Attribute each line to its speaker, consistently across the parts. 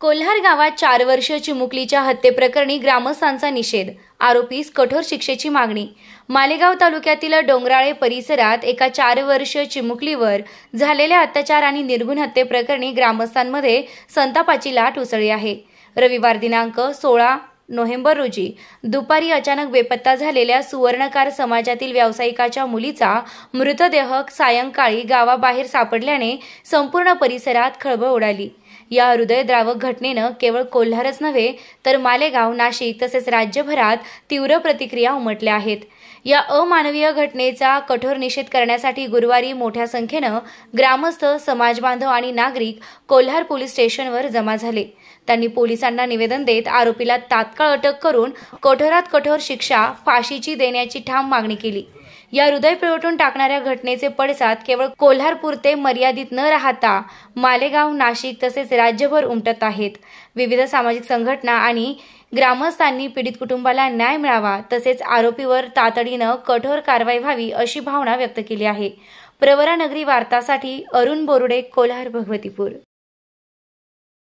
Speaker 1: कोल्हार गावात 4 वर्षीय चिमुकलीच्या हत्येप्रकरणी ग्रामस्थांचा निषेध, आरोपीस कठोर शिक्षेची मागणी। मालेगाव तालुक्यातील डोंगराळे परिसरात एका 4 वर्षीय चिमुकलीवर झालेल्या अत्याचार आणि निर्घृण हत्येप्रकरणी ग्रामस्थांमध्ये संतापाची लाट उसळली आहे। रविवार दिनांक 16 नोव्हेंबर रोजी दुपारी अचानक बेपत्ता झालेल्या सुवर्णकार समाजातील व्यावसायिकाच्या मुलीचा मृतदेह सायंकाळी गावाबाहेर सापडल्याने संपूर्ण परिसरात खळबळ उडाली। या हृदयद्रावक घटनेनं केवळ कोल्हारच नव्हे तर मालेगाव, नाशिक तसेच राज्यभरात तीव्र प्रतिक्रिया उमटल्या आहेत। या अमानवीय घटनेचा कठोर निषेध करण्यासाठी गुरुवारी मोठ्या संख्येनं ग्रामस्थ, समाजबांधव आणि नागरिक कोल्हार पोलीस स्टेशनवर जमा झाले। त्यांनी पोलिसांना निवेदन देत आरोपीला तात्काळ अटक करून कठोरात कठोर शिक्षा, फाशीची देण्याची ठाम मागणी केली। या हृदय पिळवटून टाकणाऱ्या घटनेचे पडसाद केवळ कोल्हारपुरते मर्यादित न राहता मालेगाव, नाशिक तसेच राज्यभर उमटत आहेत। विविध सामाजिक संघटना आणि ग्रामस्थांनी पीडित कुटुंबाला न्याय मिळावा तसेच आरोपीवर तातडीनं कठोर कारवाई व्हावी अशी भावना व्यक्त केली आहे। प्रवरा नगरी वार्तासाठी अरुण बोरुडे, कोल्हार भगवतीपूर।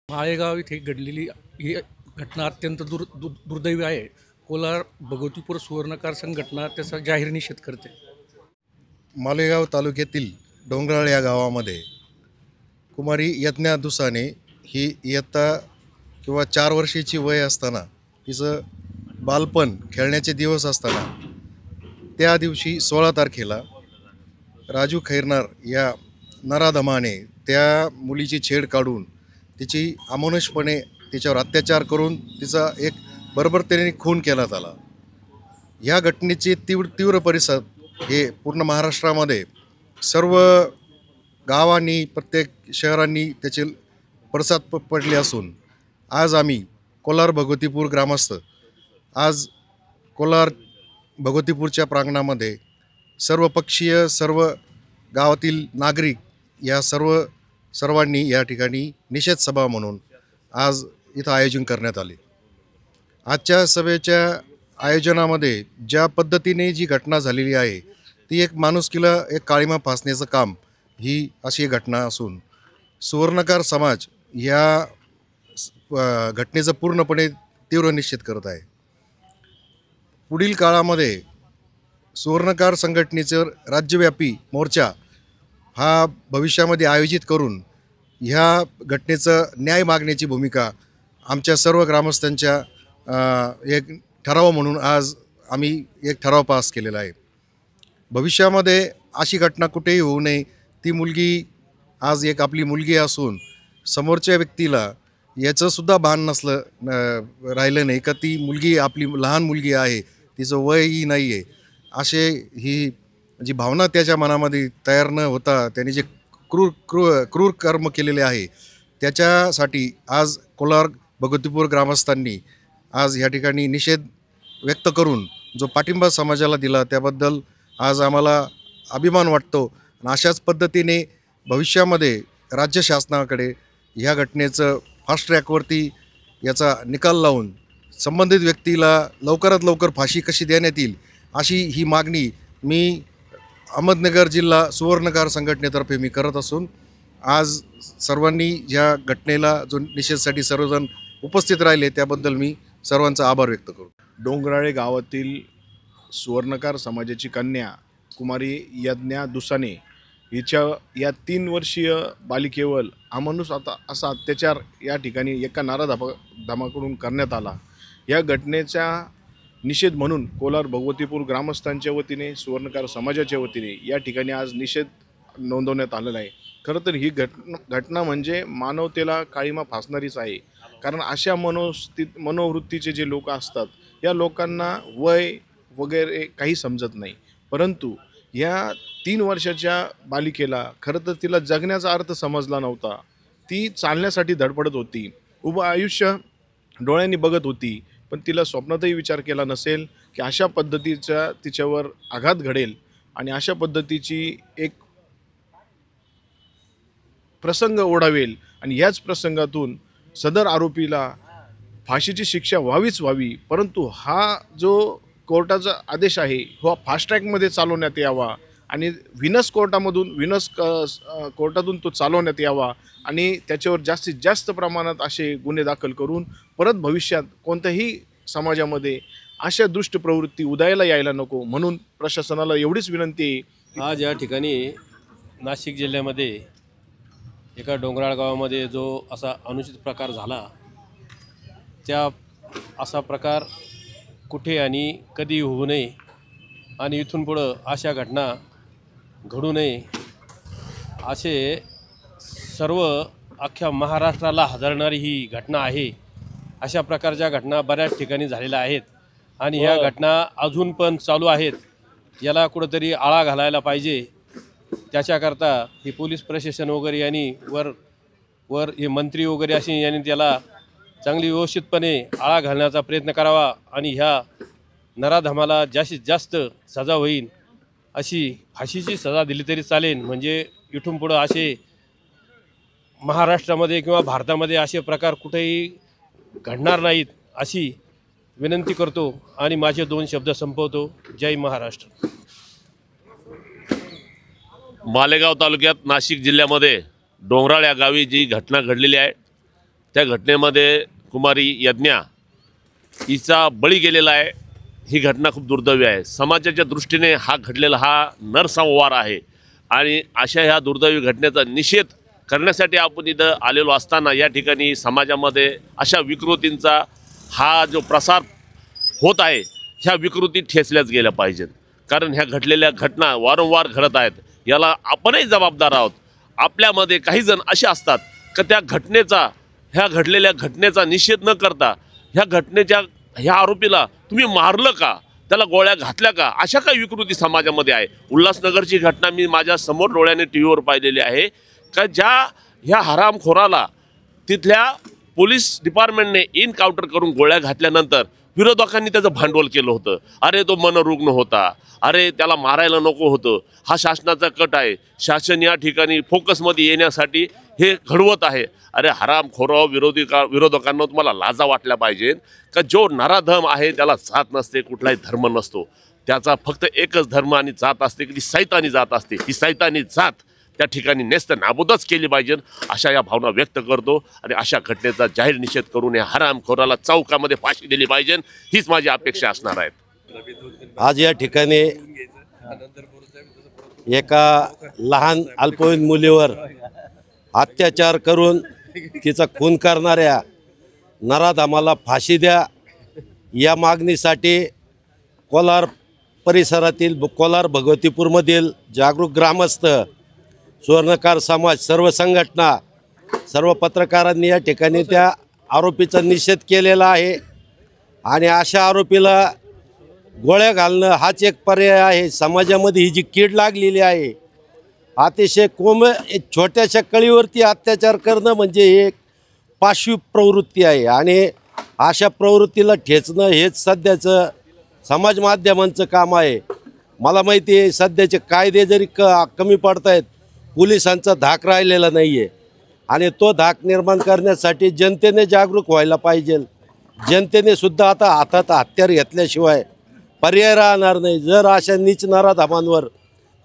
Speaker 2: मालेगाव इथे घडलेली ही घटना अत्यंत दुर्दैवी आहे। कोल्हार भगवतीपूर सुवर्णकार संघटना त्याचा जाहीर निषेध करते।
Speaker 3: मालेगाव तालुक्यातील डोंगराळे या गावामध्ये कुमारी यज्ञा दुसाने ही इयत्ता किंवा 4 वर्षाची वय असताना, तिचं बालपण खेळण्याचे दिवस असताना, त्या दिवशी 16 तारखेला राजू खैरनार या नराधमाने त्या मुलीची छेड काढून तिची अमानुषपणे तिच्यावर अत्याचार करून तिचा एक बर्बरतेने खून केला आला। या घटनेचे तीव्र परिसर हे पूर्ण महाराष्ट्रामध्ये सर्व गावांनी, प्रत्येक शहरांनी त्याचे पडसाद पडले असून आज आम्ही कोल्हार भगवतीपूर ग्रामस्थ आज कोल्हार भगवतीपूरच्या प्रांगणामध्ये सर्व पक्षीय, सर्व गावातील नागरिक या सर्वांनी या ठिकाणी निषेध सभा म्हणून आज इथं आयोजन करण्यात आले। आजच्या सभेच्या आयोजनामध्ये ज्या पद्धतीने जी घटना झालेली आहे ती एक माणुसकीला एक काळीमा फासण्याचं काम ही अशी घटना असून सुवर्णकार समाज या घटनेचा पूर्णपणे तीव्र निषेध करत आहे। पुढील काळामध्ये सुवर्णकार संघटनेचं राज्यव्यापी मोर्चा हा भविष्यामध्ये आयोजित करून ह्या घटनेचं न्याय मागण्याची भूमिका आमच्या सर्व ग्रामस्थांच्या एक ठराव म्हणून आज आम्ही एक ठराव पास केलेला आहे। भविष्यामध्ये अशी घटना कुठेही होऊ नये, ती मुलगी आज एक आपली मुलगी असून समोरच्या व्यक्तीला याचंसुद्धा भान राहिलं नाही का ती मुलगी आपली लहान मुलगी आहे, तिचं वयही नाही आहे, असे ही जी भावना त्याच्या मनामध्ये तयार न होता त्याने जे क्रूर कर्म केलेले आहे त्याच्यासाठी आज कोल्हार भगवतीपूर ग्रामस्थांनी आज या ठिकाणी निषेध व्यक्त करून जो पाठिंबा समाजाला दिला त्याबद्दल आज आम्हाला अभिमान वाटतो। आणि अशाच पद्धतीने भविष्यामध्ये राज्य शासनाकडे ह्या घटनेचं फास्ट ट्रॅकवरती याचा निकाल लावून संबंधित व्यक्तीला लवकरात लवकर फाशी कशी देण्यात येईल अशी ही मागणी मी अहमदनगर जिल्हा सुवर्णकार संघटनेतर्फे मी करत असून आज सर्वांनी या घटनेला जो निषेधासाठी सर्वजण उपस्थित राहिले त्याबद्दल मी सर्वांचा आभार व्यक्त करतो।
Speaker 4: डोंगराळे गावातील सुवर्णकार समाजाची कन्या कुमारी यज्ञा दुसाने हिच्या या 3 वर्षीय बालिकेवर अमानुष असा अत्याचार या ठिकाणी एका नराधमाकडून करण्यात आला। या घटनेचा निषेध म्हणून कोल्हार भगवतीपूर ग्रामस्थांच्या वतीने, सुवर्णकार समाजाच्या वतीने या ठिकाणी आज निषेध नोंदवण्यात आलेला आहे। खरं तर ही घटना म्हणजे मानवतेला काळीमा फासणारीच आहे, कारण अशा मनोवृत्तीचे जे लोक असतात या लोकांना वय वगैरे काही समजत नाही, परंतु या 3 वर्षाच्या बालिकेला खरं तर तिला जगण्याचा अर्थ समजला नव्हता। ती चालण्यासाठी धडपडत होती, उभं आयुष्य डोळ्यांनी बघत होती, पण तिला स्वप्नातही विचार केला नसेल की अशा पद्धतीचा तिच्यावर आघात घडेल आणि अशा पद्धतीची एक प्रसंग ओढावेल आणि याच प्रसंगातून सदर आरोपीला फाशीची शिक्षा व्हावी। परंतु हा जो कोर्टाचा आदेश आहे हा फास्ट ट्रॅकमध्ये चालवण्यात यावा आणि व्हिनस कोर्टातून तो चालवण्यात यावा आणि त्याच्यावर जास्तीत जास्त प्रमाणात असे गुन्हे दाखल करून परत भविष्यात कोणत्याही समाजामध्ये अशा दुष्ट प्रवृत्ती उदयाला यायला नको, म्हणून प्रशासनाला एवढीच विनंती आहे.
Speaker 5: आज या ठिकाणी नाशिक जिल्ह्यामध्ये एका डोंगराळ गावामध्ये जो असा अनुचित प्रकार झाला, त्या असा प्रकार कुठे आणि कधी होऊ नये आणि इथून पुढं अशा घटना घडू नये असे सर्व अख्ख्या महाराष्ट्राला हादरणारी ही घटना आहे. अशा प्रकारच्या घटना बऱ्याच ठिकाणी झालेल्या आहेत आणि ह्या घटना अजून पण चालू आहेत. याला कुठंतरी आळा घालायला पाहिजे. त्याच्याकरता हे पोलीस प्रशासन वगैरे यांनी वर हे मंत्री वगैरे असे यांनी त्याला चांगली व्यवस्थितपणे आळा घालण्याचा प्रयत्न करावा आणि ह्या नराधमाला जास्तीत जास्त सजा होईल अशी फाशीची सजा दिली तरी चालेल. म्हणजे इथून पुढं असे महाराष्ट्रामध्ये किंवा भारतामध्ये असे प्रकार कुठेही घडणार नाहीत अशी विनंती करतो आणि माझे 2 शब्द संपवतो. जय महाराष्ट्र.
Speaker 6: मालेगाव तालुक्यात नाशिक जिल्ह्यामध्ये डोंगराळ या गावी जी घटना घडलेली आहे, त्या घटनेमध्ये कुमारी यज्ञा हिचा बळी गेलेला आहे. ही घटना खूप दुर्दैवी आहे. समाजाच्या दृष्टीने हा घडलेला हा नरसंहार आहे आणि अशा ह्या दुर्दैवी घटनेचा निषेध करण्यासाठी आपण इथं आलेलो असताना या ठिकाणी समाजामध्ये अशा विकृतींचा हा जो प्रसार होत आहे, ह्या विकृती ठेचल्याच गेल्या पाहिजेत. कारण ह्या घडलेल्या घटना वारंवार घडत आहेत. याला आपणही जबाबदार आहोत. आपल्यामध्ये काही जण असे असतात की त्या ह्या घडलेल्या घटनेचा निषेध न करता ह्या आरोपीला तुम्ही मारलं का, त्याला गोळ्या घातल्या का, अशा काही विकृती समाजामध्ये आहे. उल्हासनगरची घटना मी माझ्या समोर डोळ्याने टी व्हीवर पाहिलेली आहे का ह्या हरामखोराला तिथल्या पोलीस डिपार्टमेंटने इनकाउंटर करून गोळ्या घातल्यानंतर विरोधकांनी त्याचं भांडवल केलं होतं. अरे तो मनोरुग्ण होता, अरे त्याला मारायला नको होतं, हा शासनाचा कट आहे, शासन या ठिकाणी फोकसमध्ये येण्यासाठी हे घडवत आहे. अरे हरामखोरो विरोधकांना तुम्हाला लाजा वाटल्या पाहिजे का जो नराधम आहे त्याला जात नसते, कुठलाही धर्म नसतो, त्याचा फक्त एकच धर्म आणि जात असते की ती सैतानी जात असते. ही सैतानी जात त्या ठिकाणी नेस्त नाबूदच केली पाहिजे अशा या भावना व्यक्त करतो आणि अशा घटनेचा जाहीर निषेध करून या हरामखोराला चौकामध्ये फाशी दिली पाहिजे, हीच माझी अपेक्षा असणार आहे.
Speaker 7: आज या ठिकाणी एका लहान अल्पवयीन मुलीवर अत्याचार करून तिचा खून करणाऱ्या नराधमाला फाशी द्या या मागणीसाठी कोलार परिसरातील कोलार भगवतीपूरमधील जागरूक ग्रामस्थ, सुवर्णकार समाज, सर्व संघटना, सर्व पत्रकारांनी या ठिकाणी त्या आरोपीचा निषेध केलेला आहे आणि अशा आरोपीला गोळ्या घालणं हाच एक पर्याय आहे. समाजामध्ये ही जी कीड लागलेली आहे, अतिशय छोट्याशा कळीवरती अत्याचार करणं म्हणजे एक पाशवी प्रवृत्ती आहे आणि अशा प्रवृत्तीला ठेचणं हेच सध्याचं समाज माध्यमांचं काम आहे. मला माहिती आहे सध्याचे कायदे जरी कमी पडत आहेत, पोलिसांचा धाक राहिलेला नाही आहे आणि तो धाक निर्माण करण्यासाठी जनतेने जागरूक व्हायला पाहिजे. जनतेने सुद्धा आता हातात हत्यार घेतल्याशिवाय पर्याय राहणार नाही. जर अशा नीच नराधमांवर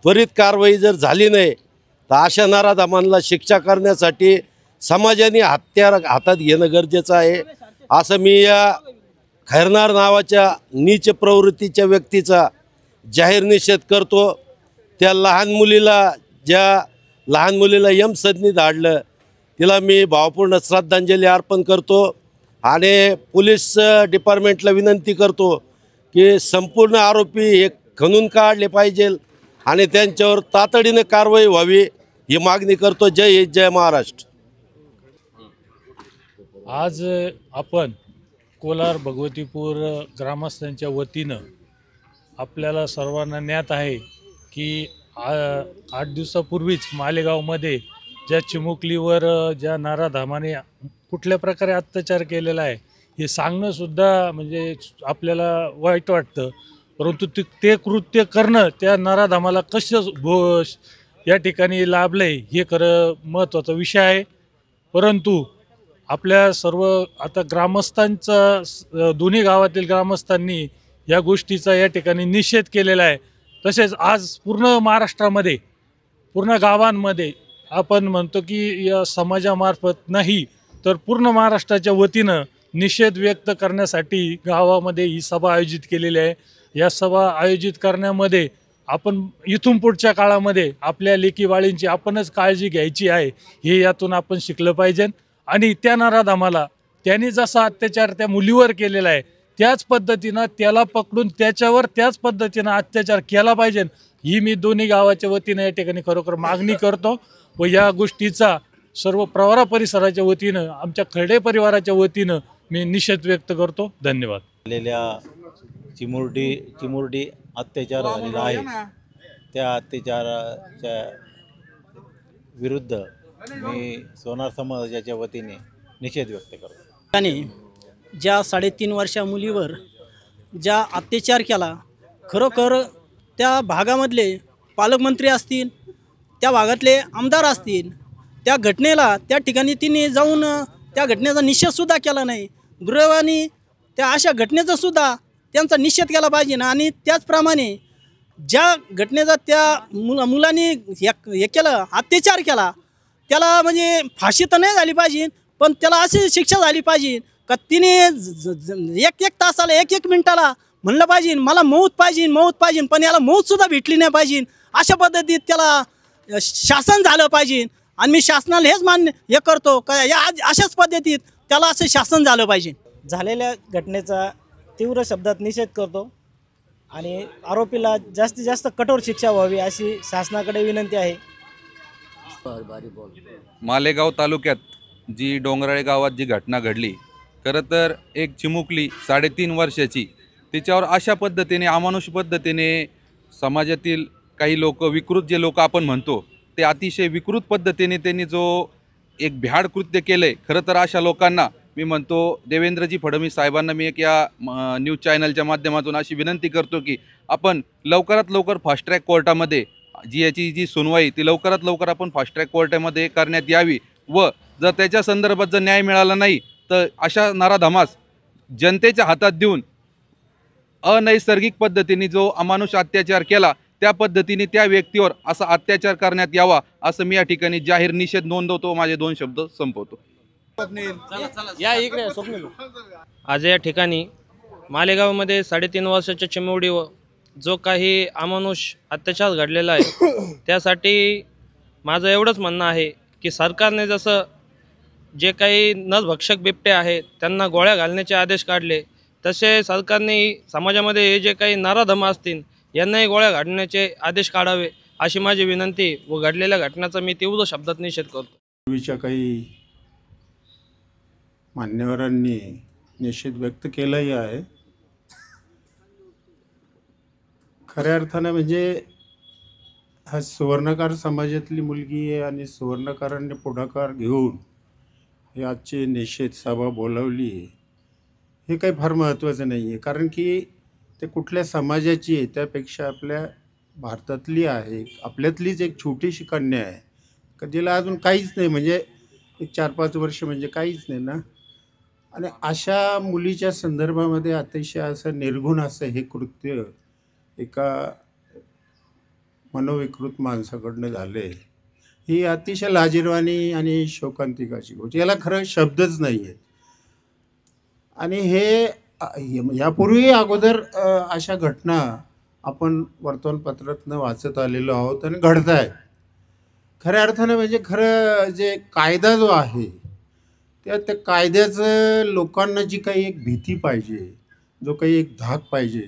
Speaker 7: त्वरित कारवाई जर झाली नाही तर अशा नराधमांना शिक्षा करण्यासाठी समाजाने हत्यार हातात घेणं गरजेचं आहे, असं मी या खैरनार नावाच्या नीच प्रवृत्तीच्या व्यक्तीचा जाहीर निषेध करतो. त्या ज्या लहान मुलीला यमसदनी धाडलं तिला मी भावपूर्ण श्रद्धांजली अर्पण करतो आणि पोलीस डिपार्टमेंटला विनंती करतो की संपूर्ण आरोपी हे खणून काढले पाहिजे आणि त्यांच्यावर तातडीने कारवाई व्हावी ही मागणी करतो. जय हिंद, जय महाराष्ट्र.
Speaker 8: आज आपण कोलार भगवतीपूर ग्रामस्थांच्या वतीनं आपल्याला सर्वांना ज्ञात आहे की 8 दिवसापूर्वीच मालेगावमध्ये ज्या चिमुकलीवर ज्या नराधमाने कुठल्या प्रकारे अत्याचार केलेला आहे हे सांगणंसुद्धा म्हणजे आपल्याला वाईट वाटतं. परंतु ते कृत्य करणं त्या नराधमाला कसं या ठिकाणी लाभलं आहे हे खरं महत्त्वाचा विषय आहे. परंतु आपल्या सर्व आता ग्रामस्थांचा दोन्ही गावातील ग्रामस्थांनी या गोष्टीचा या ठिकाणी निषेध केलेला आहे. तसेच आज पूर्ण महाराष्ट्रामध्ये पूर्ण गावांमध्ये आपण म्हणतो की या समाजामार्फत नाही तर पूर्ण महाराष्ट्राच्या वतीनं निषेध व्यक्त करण्यासाठी गावामध्ये ही सभा आयोजित केलेली आहे. या सभा आयोजित करण्यामध्ये आपण इथून पुढच्या काळामध्ये आपल्या लेकीबाळींची आपणच काळजी घ्यायची आहे हे यातून आपण शिकलं पाहिजे. आणि त्या नराधमाला त्यांनी जसा अत्याचार त्या मुलीवर केलेला आहे त्याच पद्धतीनं त्याला पकडून त्याच्यावर त्याच पद्धतीनं अत्याचार केला पाहिजे ही मी दोन्ही गावाच्या वतीनं या ठिकाणी खरोखर मागणी करतो. व या गोष्टीचा सर्व प्रवरा परिसराच्या वतीनं आमच्या खर्डे परिवाराच्या वतीनं मी निषेध व्यक्त करतो. धन्यवाद.
Speaker 9: चिमुरडी अत्याचार झालेला आहे त्या अत्याचाराच्या विरुद्ध मी सोनार समाजाच्या वतीने निषेध व्यक्त करतो.
Speaker 10: त्याने ज्या 3.5 वर्षा मुलीवर ज्या अत्याचार केला खरोखर त्या भागामधले पालकमंत्री असतील त्या भागातले आमदार असतील त्या घटनेला त्या ठिकाणी तिने जाऊन त्या घटनेचा निषेधसुद्धा केला नाही. दुर्दैवाने त्या अशा घटनेचा सुद्धा त्यांचा निषेध केला पाहिजे ना. आणि त्याचप्रमाणे ज्या घटनेचा त्या मुलाने हे केलं अत्याचार केला त्याला म्हणजे फाशी तर नाही झाली पाहिजे पण त्याला अशी शिक्षा झाली पाहिजे का तिने एक तासाला एक मिनिटाला म्हणलं पाहिजे मला मौत पाहिजे पण याला मौतसुद्धा भेटली नाही पाहिजे. अशा पद्धतीत त्याला शासन झालं पाहिजे. आणि मी शासनाला हेच मान्य हे करतो का या अशाच पद्धतीत त्याला असं शासन झालं पाहिजे.
Speaker 11: झालेल्या घटनेचा तीव्र शब्दात निषेध करतो आणि आरोपीला जास्तीत जास्त कठोर शिक्षा व्हावी अशी शासनाकडे विनंती आहे.
Speaker 12: मालेगाव तालुक्यात जी डोंगराळे गावात जी घटना घडली खरं तर एक चिमुकली 3.5 वर्षाची तिच्यावर अशा पद्धतीने अमानुष पद्धतीने समाजातील काही लोक विकृत जे लोक आपण म्हणतो ते अतिशय विकृत पद्धतीने त्यांनी जो एक भ्याड कृत्य केलं आहे. खरं तर अशा लोकांना मी म्हणतो देवेंद्रजी फडणवीस साहेबांना मी एक या न्यूज चॅनलच्या माध्यमातून अशी विनंती करतो की आपण लवकरात लवकर फास्ट ट्रॅक कोर्टामध्ये याची जी सुनवाई ती लवकरात लवकर आपण फास्ट ट्रॅक कोर्टामध्ये करण्यात यावी व जर त्याच्या संदर्भात जर न्याय मिळाला नाही तर अशा नराधमास जनतेच्या हातात देऊन अनैसर्गिक पद्धतीने जो अमानुष अत्याचार केला त्या पद्धतीने त्या व्यक्तीवर असा अत्याचार करण्यात यावा असं मी या ठिकाणी जाहीर निषेध नोंदवतो. माझे 2 शब्द संपवतो.
Speaker 11: आज या ठिकाणी मालेगावमध्ये 3.5 वर्षाच्या चिमुरडीवर जो काही अमानुष अत्याचार घडलेला आहे त्यासाठी माझं एवढंच म्हणणं आहे की सरकारने जसं जे काही नसभक्षक बिबटे आहेत त्यांना गोळ्या घालण्याचे आदेश काढले तसे सरकारने समाजामध्ये हे जे काही नराधम असतील यांनाही गोळ्या घालण्याचे आदेश काढावे अशी माझी विनंती व घडलेल्या घटनेचा मी तीव्र शब्दात निषेध करतो.
Speaker 13: पूर्वीच्या काही मान्यवरांनी निषेध व्यक्त केलाही आहे. खऱ्या अर्थानं म्हणजे हा सुवर्णकार समाजातली मुलगी आहे आणि सुवर्णकारांनी पुढाकार घेऊन ही आजची निषेध सभा बोलावली आहे हे काही फार महत्त्वाचं नाही आहे. कारण की ते कुठल्या समाजाची आहे त्यापेक्षा आपल्या भारतातली आहे आपल्यातलीच एक छोटीशी कन्या आहे का जिला अजून काहीच नाही म्हणजे एक 4-5 वर्ष म्हणजे काहीच नाही ना. आणि अशा मुलीच्या संदर्भामध्ये अतिशय असं निर्घुण असं हे कृत्य एका मनोविकृत माणसाकडनं झालं आहे ही अतिशय लाजिरवाणी आणि शोकांतिकाची गोष्ट. याला खरं शब्दच नाही आहेत. आणि हे यापूर्वी अगोदर अशा घटना आपण वर्तमानपत्रातनं वाचत आलेलो आहोत आणि घडत आहेत. खऱ्या अर्थानं म्हणजे खरं जे कायदा जो आहे त्या कायद्याचं लोकांना जी काही एक भीती पाहिजे जो काही एक धाक पाहिजे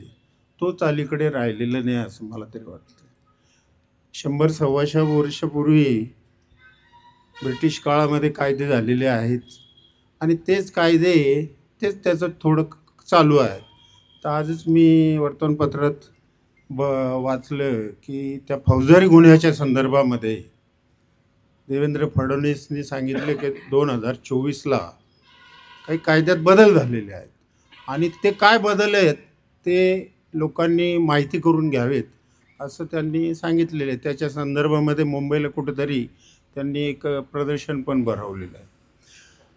Speaker 13: तोच अलीकडे राहिलेला नाही असं मला तरी वाटतं. 100-125 वर्षापूर्वी ब्रिटिश काळामध्ये कायदे झालेले आहेत आणि तेच कायदे तेच त्याचं थोडं चालू आहे. तर आजच मी वर्तमानपत्रात वाचलं की त्या फौजदारी गुन्ह्याच्या संदर्भामध्ये देवेंद्र फडणवीसनी सांगितले की 2024ला काही कायद्यात बदल झालेले आहेत आणि ते काय बदल आहेत ते लोकांनी माहिती करून घ्यावेत असं त्यांनी सांगितलेलं आहे. त्याच्या संदर्भामध्ये मुंबईला कुठंतरी त्यांनी एक प्रदर्शन पण भरवलेलं आहे.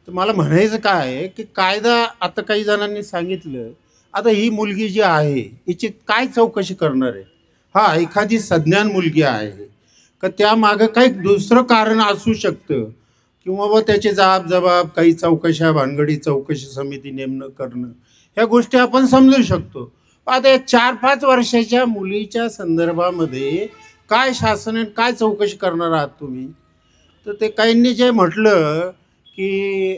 Speaker 13: तर मला म्हणायचं काय आहे की कायदा आता काही जणांनी सांगितलं आता ही मुलगी जी आहे हिची काय चौकशी करणार आहे. हा एखादी सज्ञान मुलगी आहे का त्यामागं काही दुसरं कारण असू शकतं किंवा व त्याचे जबाब काही चौकशा भानगडी चौकशी समिती नेमणं करणं ह्या गोष्टी आपण समजू शकतो. आता या 4-5 वर्षाच्या मुलीच्या संदर्भामध्ये काय शासन काय चौकशी करणार आहात तुम्ही? तर ते काहींनी जे म्हटलं की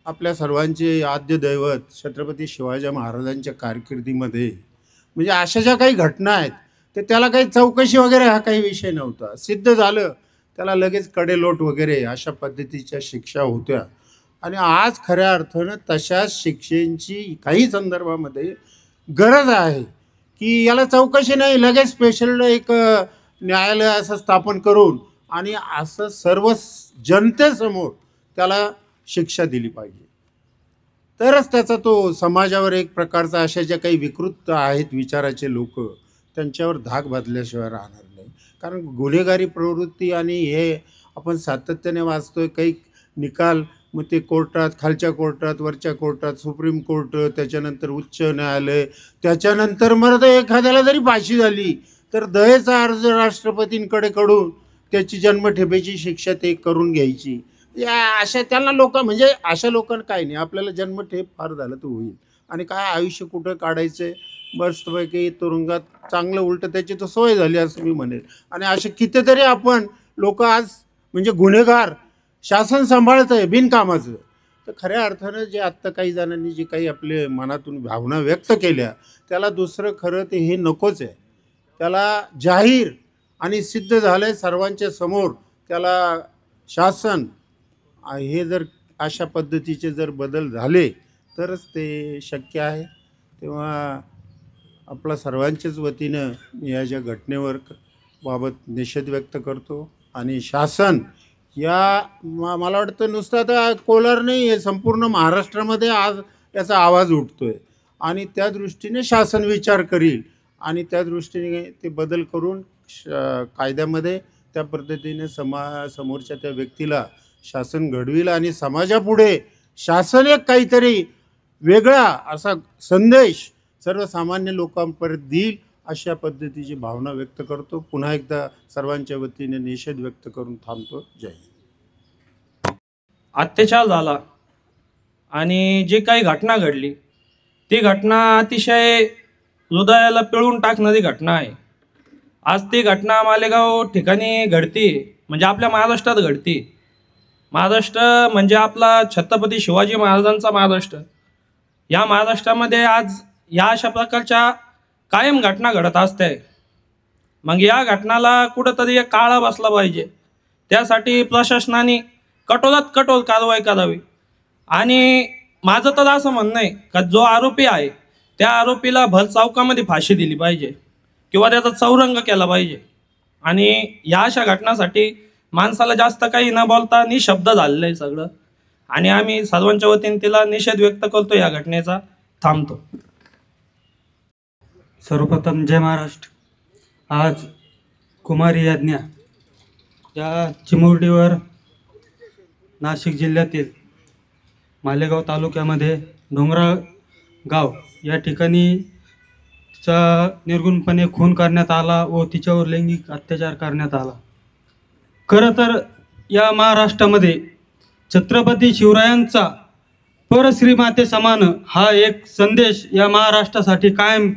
Speaker 13: आपल्या सर्वांचे आद्य दैवत छत्रपती शिवाजी महाराजांच्या कारकिर्दीमध्ये म्हणजे अशा ज्या काही घटना आहेत तर त्याला काही चौकशी वगैरे हा काही विषय नव्हता. सिद्ध झालं त्याला लगेच कडेलोट वगैरे अशा पद्धतीच्या शिक्षा होत्या. आणि आज खऱ्या अर्थानं तशाच शिक्षेची काही संदर्भामध्ये गरज आहे की याला चौकशी नाही, लगेच स्पेशल एक न्यायालय असं स्थापन करून आणि असं सर्व जनतेसमोर त्याला शिक्षा दिली पाहिजे. तरच त्याचा तो समाजावर एक प्रकारचा अशा ज्या काही विकृत आहेत विचाराचे लोक त्यांच्यावर धाक बांधल्याशिवाय राहणार नाही. कारण गुन्हेगारी प्रवृत्ती आणि हे आपण सातत्याने वाचतोय काही निकाल मग ते कोर्टात खालच्या कोर्टात वरच्या कोर्टात सुप्रीम कोर्ट त्याच्यानंतर उच्च न्यायालय त्याच्यानंतर मग एखाद्याला जरी फाशी झाली तर दयेचा अर्ज राष्ट्रपतींकडे कडून त्याची जन्मठेपेची शिक्षा ते करून घ्यायची. या अशा त्यांना लोक म्हणजे अशा लोकांना काही नाही आपल्याला जन्मठेप फार झालं तर होईल आणि काय आयुष्य कुठं काढायचं मस्तपैकी तुरुंगात चांगलं उलटं त्याची तर सोय झाली असं मी म्हणेल. आणि असे कितीतरी आपण लोक आज म्हणजे गुन्हेगार शासन सांभाळतं आहे बिनकामाचं. तर खऱ्या अर्थानं जे आत्ता काही जणांनी जे काही आपले मनातून भावना व्यक्त केल्या त्याला दुसरं खरं ते हे नकोच आहे. त्याला जाहीर आणि सिद्ध झालं आहे सर्वांच्या समोर त्याला शासन हे जर अशा पद्धतीचे जर बदल झाले तरच ते शक्य आहे. तेव्हा आपला सर्वांच्याच वतीनं या ज्या घटनेवर बाबत निषेध व्यक्त करतो आणि शासन या मला वाटतं नुसतं आता कोलार नाही आहे संपूर्ण महाराष्ट्रामध्ये आज याचा आवाज उठतो आहे आणि त्या दृष्टीने शासन विचार करील आणि त्या दृष्टीने ते बदल करून कायद्यामध्ये त्या पद्धतीने समोरच्या त्या व्यक्तीला शासन घडविल आणि समाजापुढे शासन एक काहीतरी वेगळा असा संदेश सर्वसामान्य लोकांपर्यंत देईल अशा पद्धतीची भावना व्यक्त करतो. पुन्हा एकदा सर्वांच्या वतीने निषेध व्यक्त करून थांबतो. जय हिंद.
Speaker 11: अत्याचार झाला आणि जी काही घटना घडली ती घटना अतिशय हृदयाला पिळून टाकणारी घटना आहे. आज ती घटना मालेगाव ठिकाणी घडती म्हणजे आपल्या महाराष्ट्रात घडती. महाराष्ट्र म्हणजे आपला छत्रपती शिवाजी महाराजांचा महाराष्ट्र. या महाराष्ट्रामध्ये आज या अशा प्रकारच्या कायम घटना घडत असते. मग या घटनाला कुठंतरी एक काळा बसला पाहिजे. त्यासाठी प्रशासनाने कठोरात कठोर कारवाई करावी. आणि माझं तर असं म्हणणं आहे का जो आरोपी आहे त्या आरोपीला भर चौकामध्ये फाशी दिली पाहिजे किंवा त्याचा चौरंग केला पाहिजे. आणि या अशा घटनासाठी माणसाला जास्त काही न बोलता निशब्द झालेलं आहे सगळं. आणि आम्ही सर्वांच्या वतीने तिला निषेध व्यक्त करतो या घटनेचा. थांबतो.
Speaker 14: सर्वप्रथम जय महाराष्ट्र. आज कुमारी यज्ञा या चिमुरडीवर नाशिक जिल्ह्यातील मालेगाव तालुक्यामध्ये डोंगराळ गाव या ठिकाणी तिचा निर्गुणपणे खून करण्यात आला व तिच्यावर लैंगिक अत्याचार करण्यात आला. खरं तर या महाराष्ट्रामध्ये छत्रपती शिवरायांचा परश्रीमाते समान हा एक संदेश या महाराष्ट्रासाठी कायम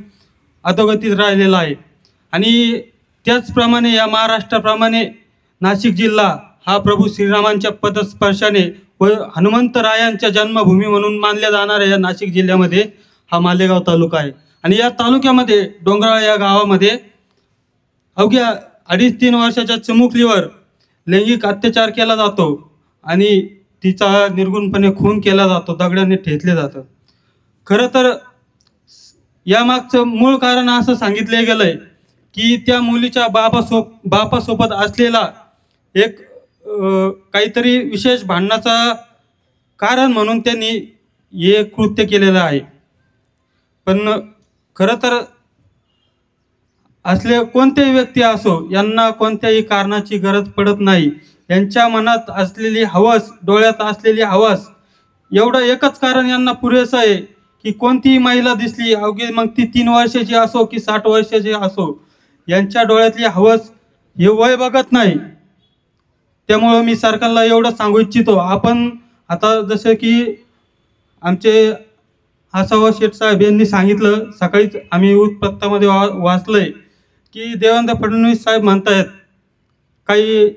Speaker 14: अधोगतीत राहिलेला आहे. आणि त्याचप्रमाणे या महाराष्ट्राप्रमाणे नाशिक जिल्हा हा प्रभू श्रीरामांच्या पदस्पर्शाने व हनुमंतरायांच्या जन्मभूमी म्हणून मानल्या जाणाऱ्या या नाशिक जिल्ह्यामध्ये हा मालेगाव तालुका आहे. आणि या तालुक्यामध्ये डोंगराळ या गावामध्ये अवघ्या 2.5-3 वर्षाच्या चिमुकलीवर लैंगिक अत्याचार केला जातो आणि तिचा निर्गुणपणे खून केला जातो, दगडाने ठेचले जातं. खरं तर यामागचं मूळ कारण असं सांगितलं गेलं आहे की त्या मुलीच्या बापासोबत असलेला एक काहीतरी विशेष भांडणाचा कारण म्हणून त्यांनी हे कृत्य केलेलं आहे. पण खरं तर असले कोणतेही व्यक्ती असो यांना कोणत्याही कारणाची गरज पडत नाही. यांच्या मनात असलेली हवस, डोळ्यात असलेली हवस एवढं एकच कारण यांना पुरेसं आहे की कोणतीही महिला दिसली, अवघी मग ती 3 वर्षाची असो की 60 वर्षाची असो, यांच्या डोळ्यातली हवस हे वय बघत नाही. त्यामुळं मी सरकारला एवढं सांगू इच्छितो, आपण आता जसं की आमचे आसावा शेठ साहेब यांनी सांगितलं, सकाळीच आम्ही वृत्तपत्रामध्ये वाचलंय की देवेंद्र फडणवीस साहेब म्हणतायत काही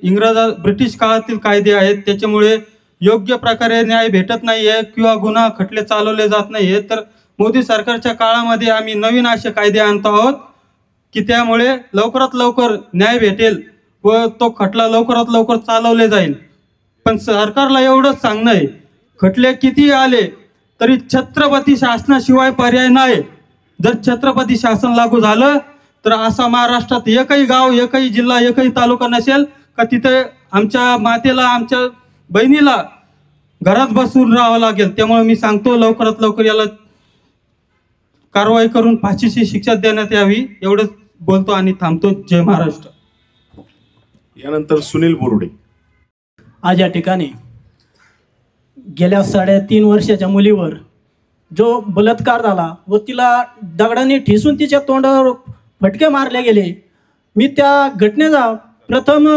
Speaker 14: ब्रिटिश काळातील कायदे आहेत, त्याच्यामुळे योग्य प्रकारे न्याय भेटत नाही आहे किंवा गुन्हा खटले चालवले जात नाही आहे. तर मोदी सरकारच्या काळामध्ये आम्ही नवीन असे कायदे आणतो आहोत की त्यामुळे लवकरात लवकर न्याय भेटेल व तो खटला लवकरात लवकर चालवले जाईल. पण सरकारला एवढंच सांगणं आहे, खटले किती आले तरी छत्रपती शासनाशिवाय पर्याय नाही. जर छत्रपती शासन लागू झालं तर असा महाराष्ट्रात एकही गाव, एकही जिल्हा, एकही तालुका नसेल का तिथे आमच्या मातेला, आमच्या बहिणीला घरात बसून राहावं लागेल. त्यामुळे मी सांगतो लवकरात लवकर याला कारवाई करून फाशीची शिक्षा देण्यात यावी. एवढंच बोलतो आणि थांबतो. जय महाराष्ट्र.
Speaker 4: यानंतर सुनील बोरुडे.
Speaker 10: आज या ठिकाणी गेल्या 3.5 वर्षाच्या मुलीवर जो बलात्कार झाला व तिला दगडाने ठेसून तिच्या तोंडावर फटके मारले गेले, मी त्या घटनेचा प्रथम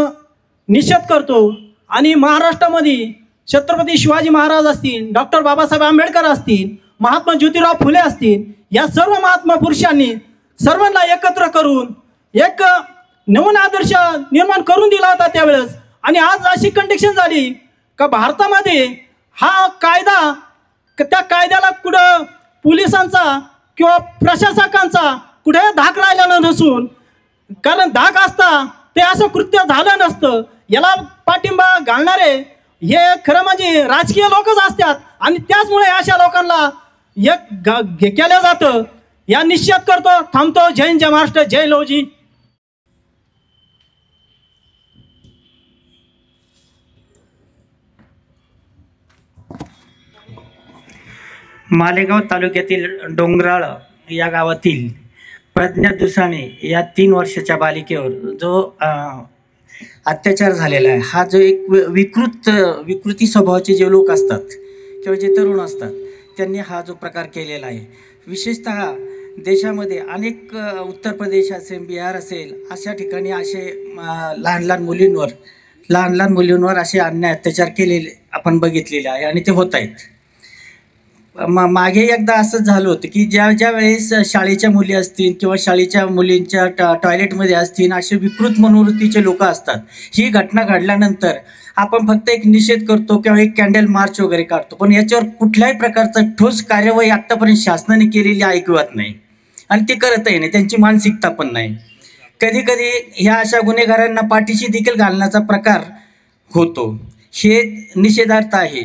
Speaker 10: निषेध करतो. आणि महाराष्ट्रामध्ये छत्रपती शिवाजी महाराज असतील, डॉक्टर बाबासाहेब आंबेडकर असतील, महात्मा ज्योतिराव फुले असतील, या सर्व महात्मा पुरुषांनी सर्वांना एकत्र करून एक नवीन आदर्श निर्माण करून दिला होता त्यावेळेस. आणि आज अशी कंडिशन झाली का भारतामध्ये हा कायदा, त्या कायद्याला कुठं पोलिसांचा किंवा प्रशासकांचा कुठे धाक राहिलेला नसून, कारण धाक असता ते असं कृत्य झालं नसतं. याला पाठिंबा घालणारे हे खरं म्हणजे राजकीय लोकच असतात आणि त्याचमुळे अशा लोकांना एक केलं जातं. या निश्चित करतो. थांबतो. जय हिंद, जय महाराष्ट्र, जय लवजी.
Speaker 15: मालेगाव तालुक्यातील डोंगराळ या गावातील प्रज्ञा दुसाणे या 3 वर्षाच्या बालिकेवर जो अत्याचार झालेला आहे, हा जो एक विकृती स्वभावाचे जे लोक असतात किंवा जे तरुण असतात त्यांनी हा जो प्रकार केलेला आहे. विशेषतः देशामध्ये अनेक उत्तर प्रदेश असेल, बिहार असेल, अशा ठिकाणी असे लहान लहान मुलींवर असे अन्याय अत्याचार केलेले आपण बघितलेले आहे आणि ते होत आहेत. मागे एकदा असंच झालं होतं की ज्या वेळेस शाळेच्या मुली असतील किंवा शाळेच्या मुलींच्या टॉयलेटमध्ये असतील असे विकृत मनोवृत्तीचे लोक असतात. ही घटना घडल्यानंतर आपण फक्त एक निषेध करतो किंवा एक कॅन्डल मार्च वगैरे काढतो, पण याच्यावर कुठल्याही प्रकारचा ठोस कार्यवाही आत्तापर्यंत शासनाने केलेली ऐकवत नाही आणि ते करतही नाही. त्यांची मानसिकता पण नाही. कधी कधी ह्या अशा गुन्हेगारांना पाठीशी देखील घालण्याचा प्रकार होतो. हे निषेधार्थ आहे.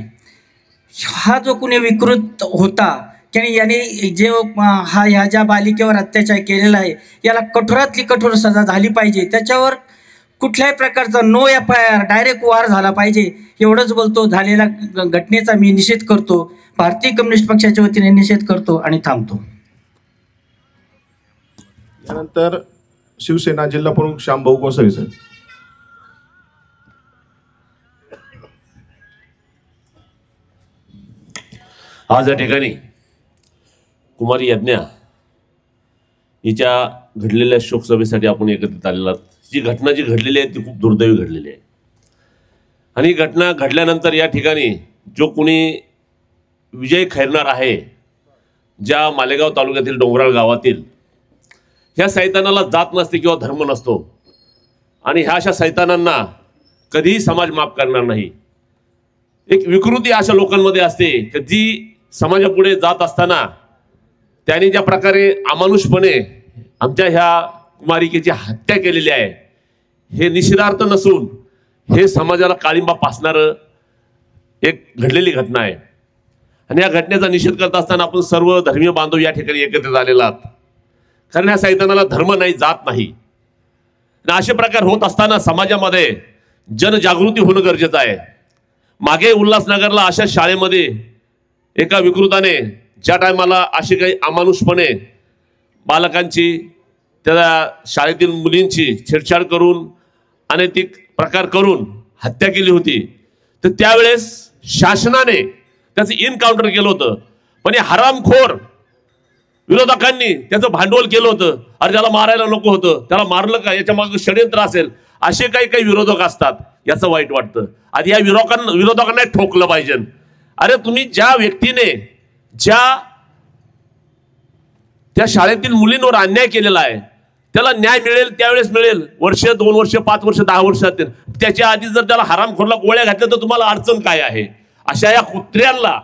Speaker 15: हा जो कुणी विकृत होता की याने जे ह्या ज्या बालिकेवर अत्याचार केलेला आहे याला कठोरातली कठोर सजा झाली पाहिजे. त्याच्यावर कुठल्याही प्रकारचा नो FIR, डायरेक्ट वार झाला पाहिजे. एवढंच बोलतो. झालेल्या घटनेचा मी निषेध करतो. भारतीय कम्युनिस्ट पक्षाच्या वतीने निषेध करतो आणि थांबतो.
Speaker 4: यानंतर शिवसेना जिल्हा प्रमुख श्यामभाऊ गोसावी साहेब.
Speaker 6: आज या ठिकाणी कुमारी यज्ञा हिच्या घडलेल्या शोकसभेसाठी आपण एकत्रित आलेलो आहोत. जी घटना जी घडलेली आहे ती खूप दुर्दैवी घडलेली आहे आणि ही घटना घडल्यानंतर या ठिकाणी जो कोणी विजय खैरनार आहे, ज्या मालेगाव तालुक्यातील डोंगराळ गावातील, ह्या सैतानाला जात नसते किंवा धर्म नसतो आणि ह्या अशा सैतानांना कधीही समाज माफ करणार नाही. एक विकृती अशा लोकांमध्ये असते की जी समाजापुढे जात असताना त्यांनी ज्या प्रकारे अमानुषपणे आमच्या ह्या कुमारिकेची हत्या केलेली आहे, हे निषेधार्थ नसून हे समाजाला काळिंबा पासणारं एक घडलेली घटना आहे आणि या घटनेचा निषेध करत असताना आपण सर्व धर्मीय बांधव या ठिकाणी एकत्रित आलेले आहात. कारण ह्या सैतानाला धर्म नाही, जात नाही. आणि असे प्रकार होत असताना समाजामध्ये जनजागृती होणं गरजेचं आहे. मागे उल्हासनगरला अशा शाळेमध्ये एका विकृताने ज्या टायमाला अशी काही अमानुषपणे बालकांची, त्या शाळेतील मुलींची छेडछाड करून अनैतिक प्रकार करून हत्या केली होती, तर त्यावेळेस शासनाने त्याचं इनकाउंटर केलं होतं. पण हे हरामखोर विरोधकांनी त्याचं भांडवल केलं होतं, अरे त्याला मारायला नको होतं, त्याला मारलं का, याच्या मागे षडयंत्र असेल, असे काही विरोधक असतात, याचं वाईट वाटतं. आधी या विरोधकांना ठोकलं पाहिजे. अरे तुम्ही ज्या व्यक्तीने त्या शाळेतील मुलींवर अन्याय केलेला आहे त्याला न्याय मिळेल त्यावेळेस मिळेल, वर्ष 2 वर्ष 5 वर्ष 10 वर्ष जातील. त्याच्या आधी जर त्याला हरामखोरला गोळ्या घातल्या तर तुम्हाला अडचण काय आहे? अशा या कुत्र्यांना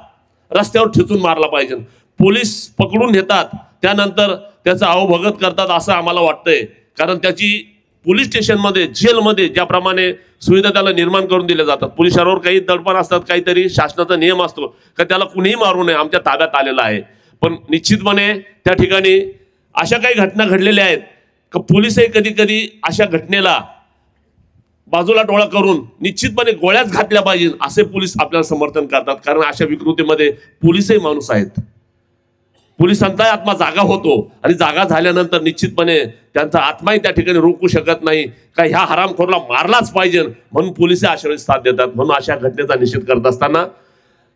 Speaker 6: रस्त्यावर ठेचून मारला पाहिजे. पोलीस पकडून नेतात, त्यानंतर त्याचं अवभगत करतात असं आम्हाला वाटतंय. कारण त्याची पोलीस स्टेशनमध्ये, जेलमध्ये ज्याप्रमाणे सुविधा त्याला निर्माण करून दिल्या जातात, पोलिसांवर काही दडपण असतात, काहीतरी शासनाचा नियम असतो का त्याला कुणीही मारू नये, आमच्या ताब्यात आलेला आहे. पण निश्चितपणे त्या ठिकाणी अशा काही घटना घडलेल्या आहेत का पोलीसही कधी कधी अशा घटनेला बाजूला डोळा करून निश्चितपणे गोळ्याच घातल्या पाहिजे असे पोलीस आपल्याला समर्थन करतात. कारण अशा विकृतीमध्ये पोलीसही माणूस आहेत, पोलिसांचा आत्मा जागा होतो आणि जागा झाल्यानंतर निश्चितपणे त्यांचा आत्माही त्या ठिकाणी रोखू शकत नाही का ह्या हरामखोरला मारलाच पाहिजे, म्हणून पोलिस अशा वेळेस साथ देतात. म्हणून अशा घटनेचा निषेध करत असताना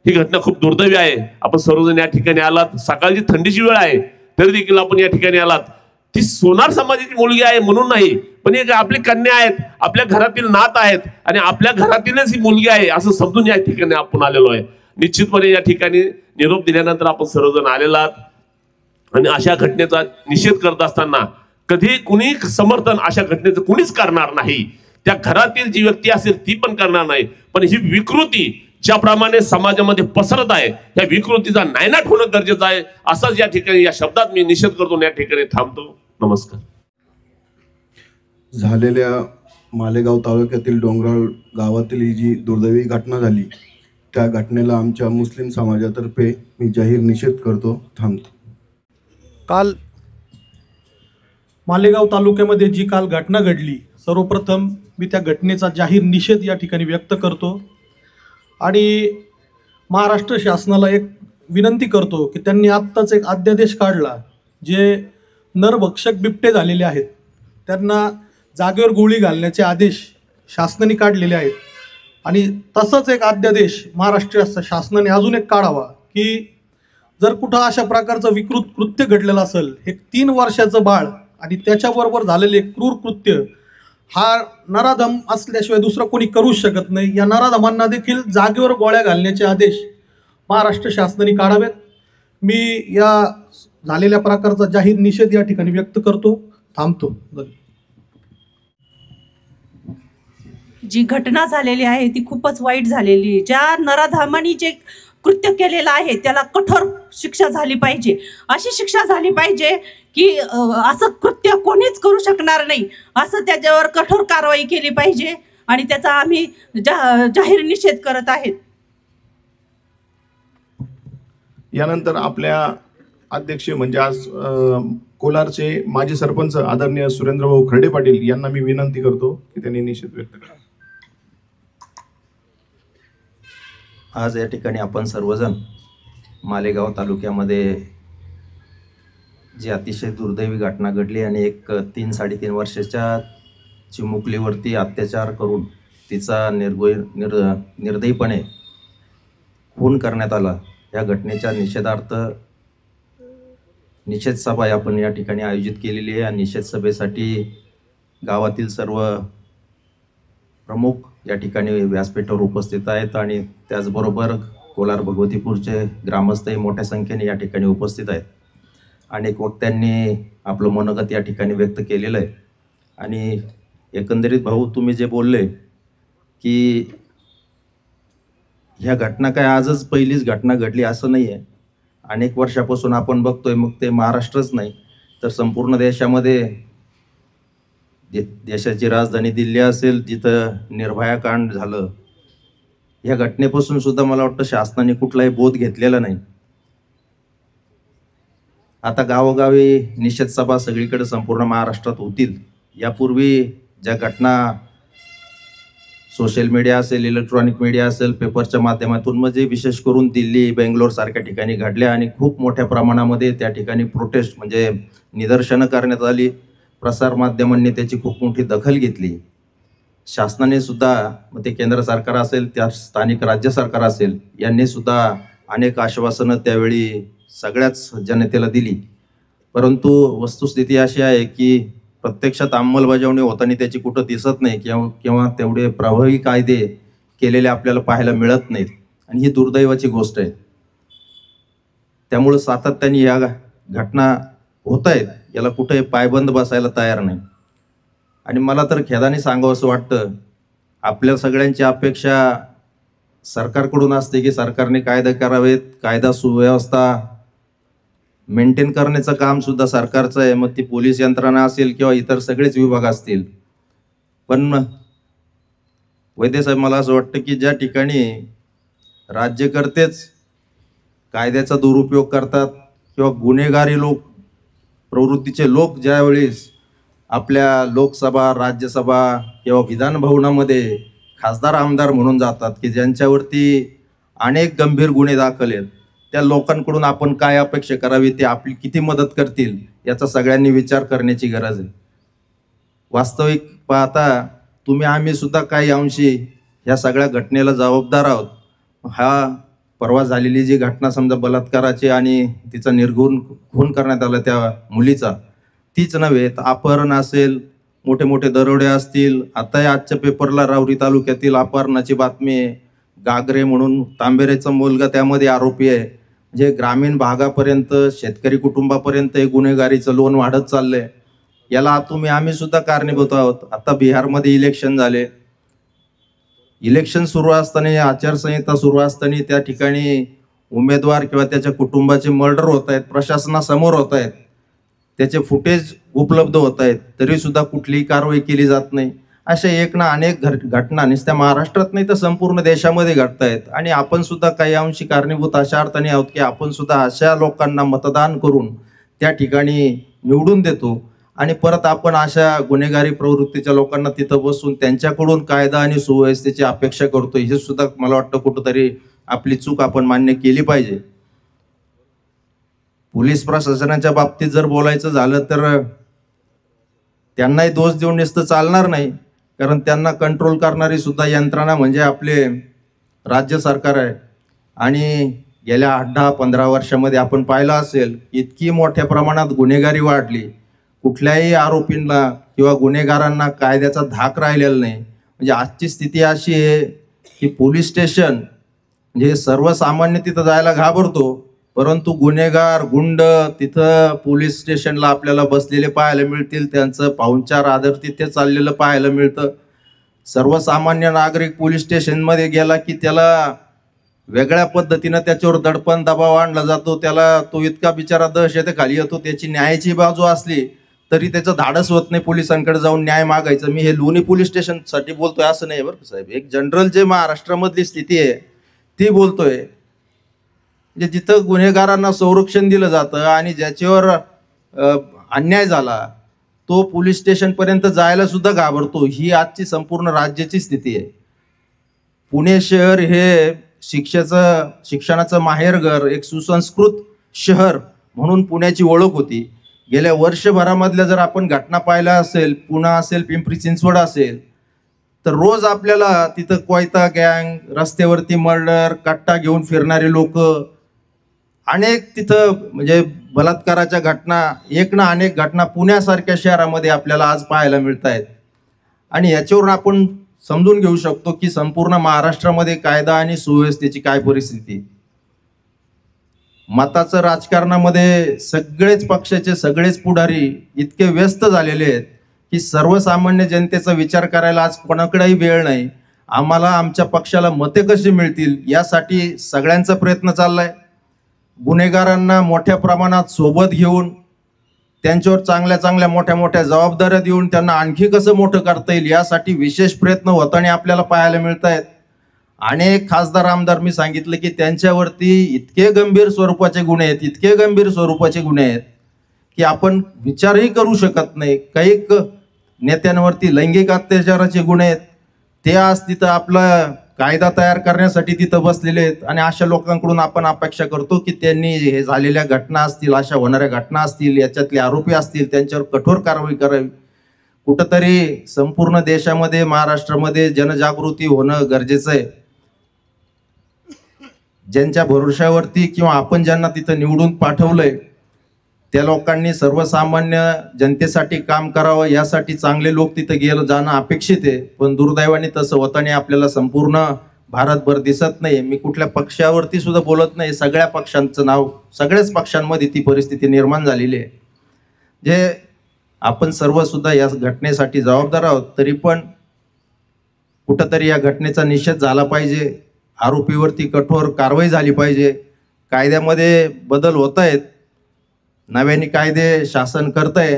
Speaker 6: ही घटना खूप दुर्दैवी आहे. आपण सर्वजण या ठिकाणी आलात, सकाळची थंडीची वेळ आहे तरी देखील आपण या ठिकाणी आलात. ती सोनार समाजाची मुलगी आहे म्हणून नाही, पण एक आपली कन्या आहेत, आपल्या घरातील नात आहेत आणि आपल्या घरातीलच ही मुलगी आहे असं समजून या ठिकाणी आपण आलेलो आहे. निश्चितपणे या ठिकाणी निरोप दिल्यानंतर आपण सर्वजण आलेला आहात आणि अशा घटनेचा निषेध करत असताना कधी कुणी समर्थन अशा घटनेचं कुणीच करणार नाही. त्या घरातील जी व्यक्ती असेल ती पण करणार नाही. पण ही विकृती ज्याप्रमाणे समाजामध्ये पसरत आहे या विकृतीचा नायनाट होणं गरजेचं आहे. असाच या ठिकाणी या शब्दात मी निषेध करतो, या ठिकाणी थांबतो. नमस्कार.
Speaker 16: झालेल्या मालेगाव तालुक्यातील डोंगराळ गावातील ही जी दुर्दैवी घटना झाली त्या घटनेला आमच्या मुस्लिम समाजातर्फे मी जाहीर निषेध करतो. थांबतो.
Speaker 17: काल मालेगाव तालुक्यामध्ये जी काल घटना घडली, सर्वप्रथम मी त्या घटनेचा जाहीर निषेध या ठिकाणी व्यक्त करतो आणि महाराष्ट्र शासनाला एक विनंती करतो की त्यांनी आत्ताच एक अध्यादेश काढला, जे नरभक्षक बिबटे झालेले आहेत त्यांना जागेवर गोळी घालण्याचे आदेश शासनाने काढलेले आहेत. आणि तसंच एक अध्यादेश महाराष्ट्र शासनाने अजून एक काढावा की जर कुठं अशा प्रकारचं विकृत कृत्य घडलेलं असेल, एक 3 वर्षाचं बाळ आणि त्याच्याबरोबर झालेले क्रूर कृत्य हा नराधम असल्याशिवाय दुसरं कोणी करूच शकत नाही. या नराधमांना देखील जागेवर गोळ्या घालण्याचे आदेश महाराष्ट्र शासनाने काढावेत. मी या झालेल्या प्रकारचा जाहीर निषेध या ठिकाणी व्यक्त करतो. थांबतो.
Speaker 18: जी घटना झालेली आहे ती खूपच वाईट झालेली. ज्या नराधमांनी जे कृत्य केलेलं आहे त्याला कठोर शिक्षा झाली पाहिजे. अशी शिक्षा झाली पाहिजे की असं कृत्य कोणीच करू शकणार नाही, असं त्याच्यावर कठोर कारवाई केली पाहिजे आणि त्याचा आम्ही जाहीर निषेध करत आहेत.
Speaker 4: यानंतर आपल्या अध्यक्ष म्हणजे आज कोलारचे माजी सरपंच आदरणीय सुरेंद्रभाऊ खर्डे पाटील यांना मी विनंती करतो की त्यांनी निषेध व्यक्त करा.
Speaker 19: आज या ठिकाणी आपण सर्वजण मालेगाव तालुक्यामध्ये जी अतिशय दुर्दैवी घटना घडली आणि एक 3-3.5 वर्षाच्या चिमुकलीवरती अत्याचार करून तिचा निर्दयीपणे खून करण्यात आला, या घटनेच्या निषेधार्थ निषेध सभा आपण या ठिकाणी आयोजित केलेली आहे. या निषेध सभेसाठी गावातील सर्व प्रमुख या ठिकाणी व्यासपीठावर उपस्थित आहेत आणि त्याचबरोबर कोलार भगवतीपूरचे ग्रामस्थही मोठ्या संख्येने या ठिकाणी उपस्थित आहेत. अनेक वक्त्यांनी आपलं मनोगत या ठिकाणी व्यक्त केलेलं आहे आणि एकंदरीत भाऊ तुम्ही जे बोलले की ह्या घटना काय आजच पहिलीच घटना घडली असं नाही आहे. अनेक वर्षापासून आपण बघतोय, मग ते महाराष्ट्रच नाही तर संपूर्ण देशामध्ये, देशाची राजधानी दिल्ली असेल जिथं निर्भया कांड झालं, या घटनेपासून सुद्धा मला वाटतं शासनाने कुठलाही बोध घेतलेला नाही. आता गावोगावी निषेध सभा सगळीकडे संपूर्ण महाराष्ट्रात होतील. यापूर्वी ज्या घटना सोशल मीडिया असेल, इलेक्ट्रॉनिक मीडिया असेल, पेपरच्या माध्यमातून म्हणजे विशेष करून दिल्ली, बेंगलोर सारख्या ठिकाणी घडल्या आणि खूप मोठ्या प्रमाणामध्ये त्या ठिकाणी प्रोटेस्ट म्हणजे निदर्शनं करण्यात आली. प्रसारमाध्यमांनी त्याची खूप मोठी दखल घेतली. शासनाने सुद्धा, मग ते केंद्र सरकार असेल, त्या स्थानिक राज्य सरकार असेल, यांनी सुद्धा अनेक आश्वासनं त्यावेळी सगळ्याच जनतेला दिली परंतु वस्तुस्थिती अशी आहे की प्रत्यक्षात अंमलबजावणी होताना त्याची कुठं दिसत नाही किंवा तेवढे प्रभावी कायदे केलेले आपल्याला पाहायला मिळत नाहीत आणि ही दुर्दैवाची गोष्ट आहे. त्यामुळे सातत्याने या घटना होत आहेत, याला कुठे पायबंद बसायला तयार नाही. आणि मला तर खेदाने सांगावं असं वाटतं, आपल्या सगळ्यांची अपेक्षा सरकारकडून असते की सरकारने कायदे करावेत, कायदा सुव्यवस्था मेंटेन करण्याचं काम सुद्धा सरकारचं आहे, मग ती पोलीस यंत्रणा असेल किंवा इतर सगळेच विभाग असतील. पण वैद्य साहेब, मला असं वाटतं की ज्या ठिकाणी राज्यकर्तेच कायद्याचा दुरुपयोग करतात किंवा गुन्हेगारी प्रवृत्तीचे लोक ज्यावेळेस आपल्या लोकसभा, राज्यसभा किंवा विधान भवनामध्ये खासदार आमदार म्हणून जातात की ज्यांच्यावरती अनेक गंभीर गुन्हे दाखल आहेत, त्या लोकांकडून आपण काय अपेक्षा करावी, ते आपली किती मदत करतील याचा सगळ्यांनी विचार करण्याची गरज आहे. वास्तविक पाहता आम्ही सुद्धा काही अंशी ह्या सगळ्या घटनेला जबाबदार आहोत. हा परवा झालेली जी घटना समजा बलात्काराची आणि तिचा निर्घृण खून करण्यात आला त्या मुलीचा, तीच नव्हे तर अपहरण असेल, मोठे मोठे दरोडे असतील. आता आजच्या पेपरला राहुरी तालुक्यातील अपहरणाची बातमी आहे. गागरे म्हणून तांबेरेचा मुलगा त्यामध्ये आरोपी आहे. जे ग्रामीण भागापर्यंत, शेतकरी कुटुंबापर्यंत हे गुन्हेगारीचं लोन वाढत चाललंय. याला आम्ही सुद्धा कारणीभूत आहोत. आता बिहारमध्ये इलेक्शन झाले, इलेक्शन सुरू असताना, आचारसंहिता सुरू असताना त्या ठिकाणी उमेदवार किंवा त्याच्या कुटुंबाचे मर्डर होत आहेत, प्रशासनासमोर होत आहेत, त्याचे फुटेज उपलब्ध होत आहेत, तरी सुद्धा कुठलीही कारवाई केली जात नाही. अशा एक ना अनेक घटना नुसत्या महाराष्ट्रात नाही तर संपूर्ण देशामध्ये घडत आहेत. आणि आपण सुद्धा काही अंशी कारणीभूत अशा अर्थाने आहोत की आपण सुद्धा अशा लोकांना मतदान करून त्या ठिकाणी निवडून देतो आणि परत आपण अशा गुन्हेगारी प्रवृत्तीच्या लोकांना तिथं बसून त्यांच्याकडून कायदा आणि सुव्यवस्थेची अपेक्षा करतो. हे सुद्धा मला वाटतं कुठंतरी आपली चूक आपण मान्य केली पाहिजे. पोलीस प्रशासनाच्या बाबतीत जर बोलायचं झालं तर त्यांनाही दोष देऊन नुसतं चालणार नाही, कारण त्यांना कंट्रोल करणारी सुद्धा यंत्रणा म्हणजे आपले राज्य सरकार आहे. आणि गेल्या 8-10-15 वर्षामध्ये आपण पाहिलं असेल इतकी मोठ्या प्रमाणात गुन्हेगारी वाढली, कुठल्याही आरोपींना किंवा गुन्हेगारांना कायद्याचा धाक राहिलेला नाही. म्हणजे आजची स्थिती अशी आहे की पोलीस स्टेशन म्हणजे सर्वसामान्य तिथं जायला घाबरतो, परंतु गुन्हेगार गुंड तिथं पोलीस स्टेशनला आपल्याला बसलेले पाहायला मिळतील, त्यांचं पाहुणचार आदर तिथे चाललेलं पाहायला मिळतं. सर्वसामान्य नागरिक पोलीस स्टेशनमध्ये गेला की त्याला वेगळ्या पद्धतीनं त्याच्यावर दडपण दबाव आणला जातो, त्याला तो इतका बिचारा दहशतेखाली येतो. त्याची न्यायाची बाजू असली तरी त्याचं धाडस होत नाही पोलिसांकडे जाऊन न्याय मागायचं. मी हे लोणी पोलीस स्टेशनसाठी बोलतोय असं नाही बरं साहेब, एक जनरल जे महाराष्ट्रामधली स्थिती आहे ती बोलतोय. म्हणजे जिथं गुन्हेगारांना संरक्षण दिलं जातं आणि ज्याच्यावर अन्याय झाला तो पोलीस स्टेशनपर्यंत जायला सुद्धा घाबरतो. ही आजची संपूर्ण राज्याची स्थिती आहे. पुणे शहर हे शिक्षणाचं माहेरघर, एक सुसंस्कृत शहर म्हणून पुण्याची ओळख होती. गेल्या वर्षभरामधल्या जर आपण घटना पाहिल्या असेल, पुणे असेल, पिंपरी चिंचवड असेल, तर रोज आपल्याला तिथं कोयता गँग, रस्त्यावरती मर्डर, कट्टा घेऊन फिरणारे लोक, अनेक तिथं म्हणजे बलात्काराच्या घटना, एक ना अनेक घटना पुण्यासारख्या शहरामध्ये आपल्याला आज पाहायला मिळत आहेत. आणि याच्यावरून आपण समजून घेऊ शकतो की संपूर्ण महाराष्ट्रामध्ये कायदा आणि सुव्यवस्थेची काय परिस्थिती. मताचं राजकारणामध्ये सगळेच पक्षाचे सगळेच पुढारी इतके व्यस्त झालेले आहेत की सर्वसामान्य जनतेचा विचार करायला आज कोणाकडेही वेळ नाही. आम्हाला आमच्या पक्षाला मते कशी मिळतील यासाठी सगळ्यांचा प्रयत्न चाललाय. गुन्हेगारांना मोठ्या प्रमाणात सोबत घेऊन त्यांच्यावर चांगल्या चांगल्या मोठ्या मोठ्या जबाबदाऱ्या देऊन त्यांना आणखी कसं मोठं करता येईल यासाठी विशेष प्रयत्न होताना आपल्याला पाहायला मिळत आहेत. अनेक खासदार आमदार मी सांगितलं की त्यांच्यावरती इतके गंभीर स्वरूपाचे गुन्हे आहेत, इतके गंभीर स्वरूपाचे गुन्हे आहेत की आपण विचारही करू शकत नाही. काही नेत्यांवरती लैंगिक अत्याचाराचे गुन्हे आहेत, ते आज तिथं आपला कायदा तयार करण्यासाठी तिथं बसलेले आहेत. आणि अशा लोकांकडून आपण अपेक्षा करतो की त्यांनी हे झालेल्या घटना असतील, अशा होणाऱ्या घटना असतील, याच्यातले आरोपी असतील, त्यांच्यावर कठोर कारवाई करावी. कुठंतरी संपूर्ण देशामध्ये, महाराष्ट्रामध्ये जनजागृती होणं गरजेचं आहे. ज्यांच्या भरोशावरती किंवा आपण ज्यांना तिथं निवडून पाठवलंय त्या लोकांनी सर्वसामान्य जनतेसाठी काम करावं, यासाठी चांगले लोक तिथे गेलं जाणं अपेक्षित आहे. पण दुर्दैवाने तसं होताना आपल्याला संपूर्ण भारतभर दिसत नाही. मी कुठल्या पक्षावरती सुद्धा बोलत नाही, सगळ्या पक्षांचं नाव, सगळ्याच पक्षांमध्ये ती परिस्थिती निर्माण झालेली आहे. जे आपण सर्व सुद्धा या घटनेसाठी जबाबदार आहोत, तरी पण कुठंतरी या घटनेचा निषेध झाला पाहिजे. आरोपीवरती कठोर कारवाई झाली पाहिजे. कायद्यामध्ये बदल होत आहेत, नव्याने कायदे शासन करत आहे,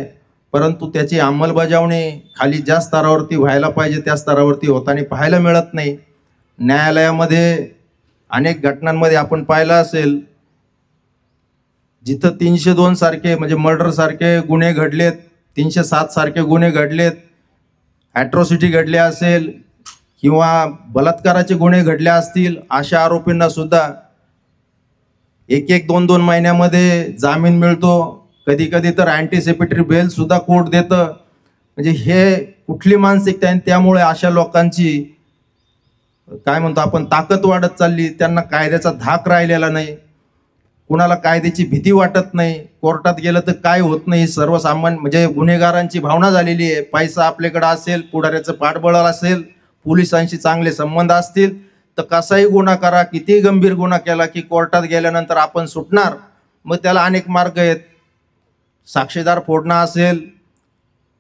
Speaker 19: परंतु त्याची अंमलबजावणी खाली ज्या स्तरावरती व्हायला पाहिजे त्या स्तरावरती होताना पाहायला मिळत नाही. न्यायालयामध्ये अनेक घटनांमध्ये आपण पाहिलं असेल, जिथं 302 सारखे म्हणजे मर्डर सारखे गुन्हे घडलेत, 307 सारखे गुन्हे घडलेत, ॲट्रॉसिटी घडले असेल किंवा बलात्काराचे गुन्हे घडले असतील, अशा आरोपींना सुद्धा 1-1, 2-2 महिन्यामध्ये जामीन मिळतो. कधी कधी तर अँटीसिपेटरी बेल सुद्धा कोर्ट देतं. म्हणजे हे कुठली मानसिकता आहे. त्यामुळे अशा लोकांची काय म्हणतो आपण ताकद वाढत चालली. त्यांना कायद्याचा धाक राहिलेला नाही, कुणाला कायद्याची भीती वाटत नाही. कोर्टात गेलं तर काय होत नाही, सर्वसामान्य म्हणजे गुन्हेगारांची भावना झालेली आहे. पैसा आपल्याकडे असेल, पुढाऱ्याचं पाठबळ असेल, पोलिसांशी चांगले संबंध असतील, तर कसाही गुन्हा करा, कितीही गंभीर गुन्हा केला की कोर्टात गेल्यानंतर आपण सुटणार. मग त्याला अनेक मार्ग आहेत. साक्षीदार फोडणं असेल,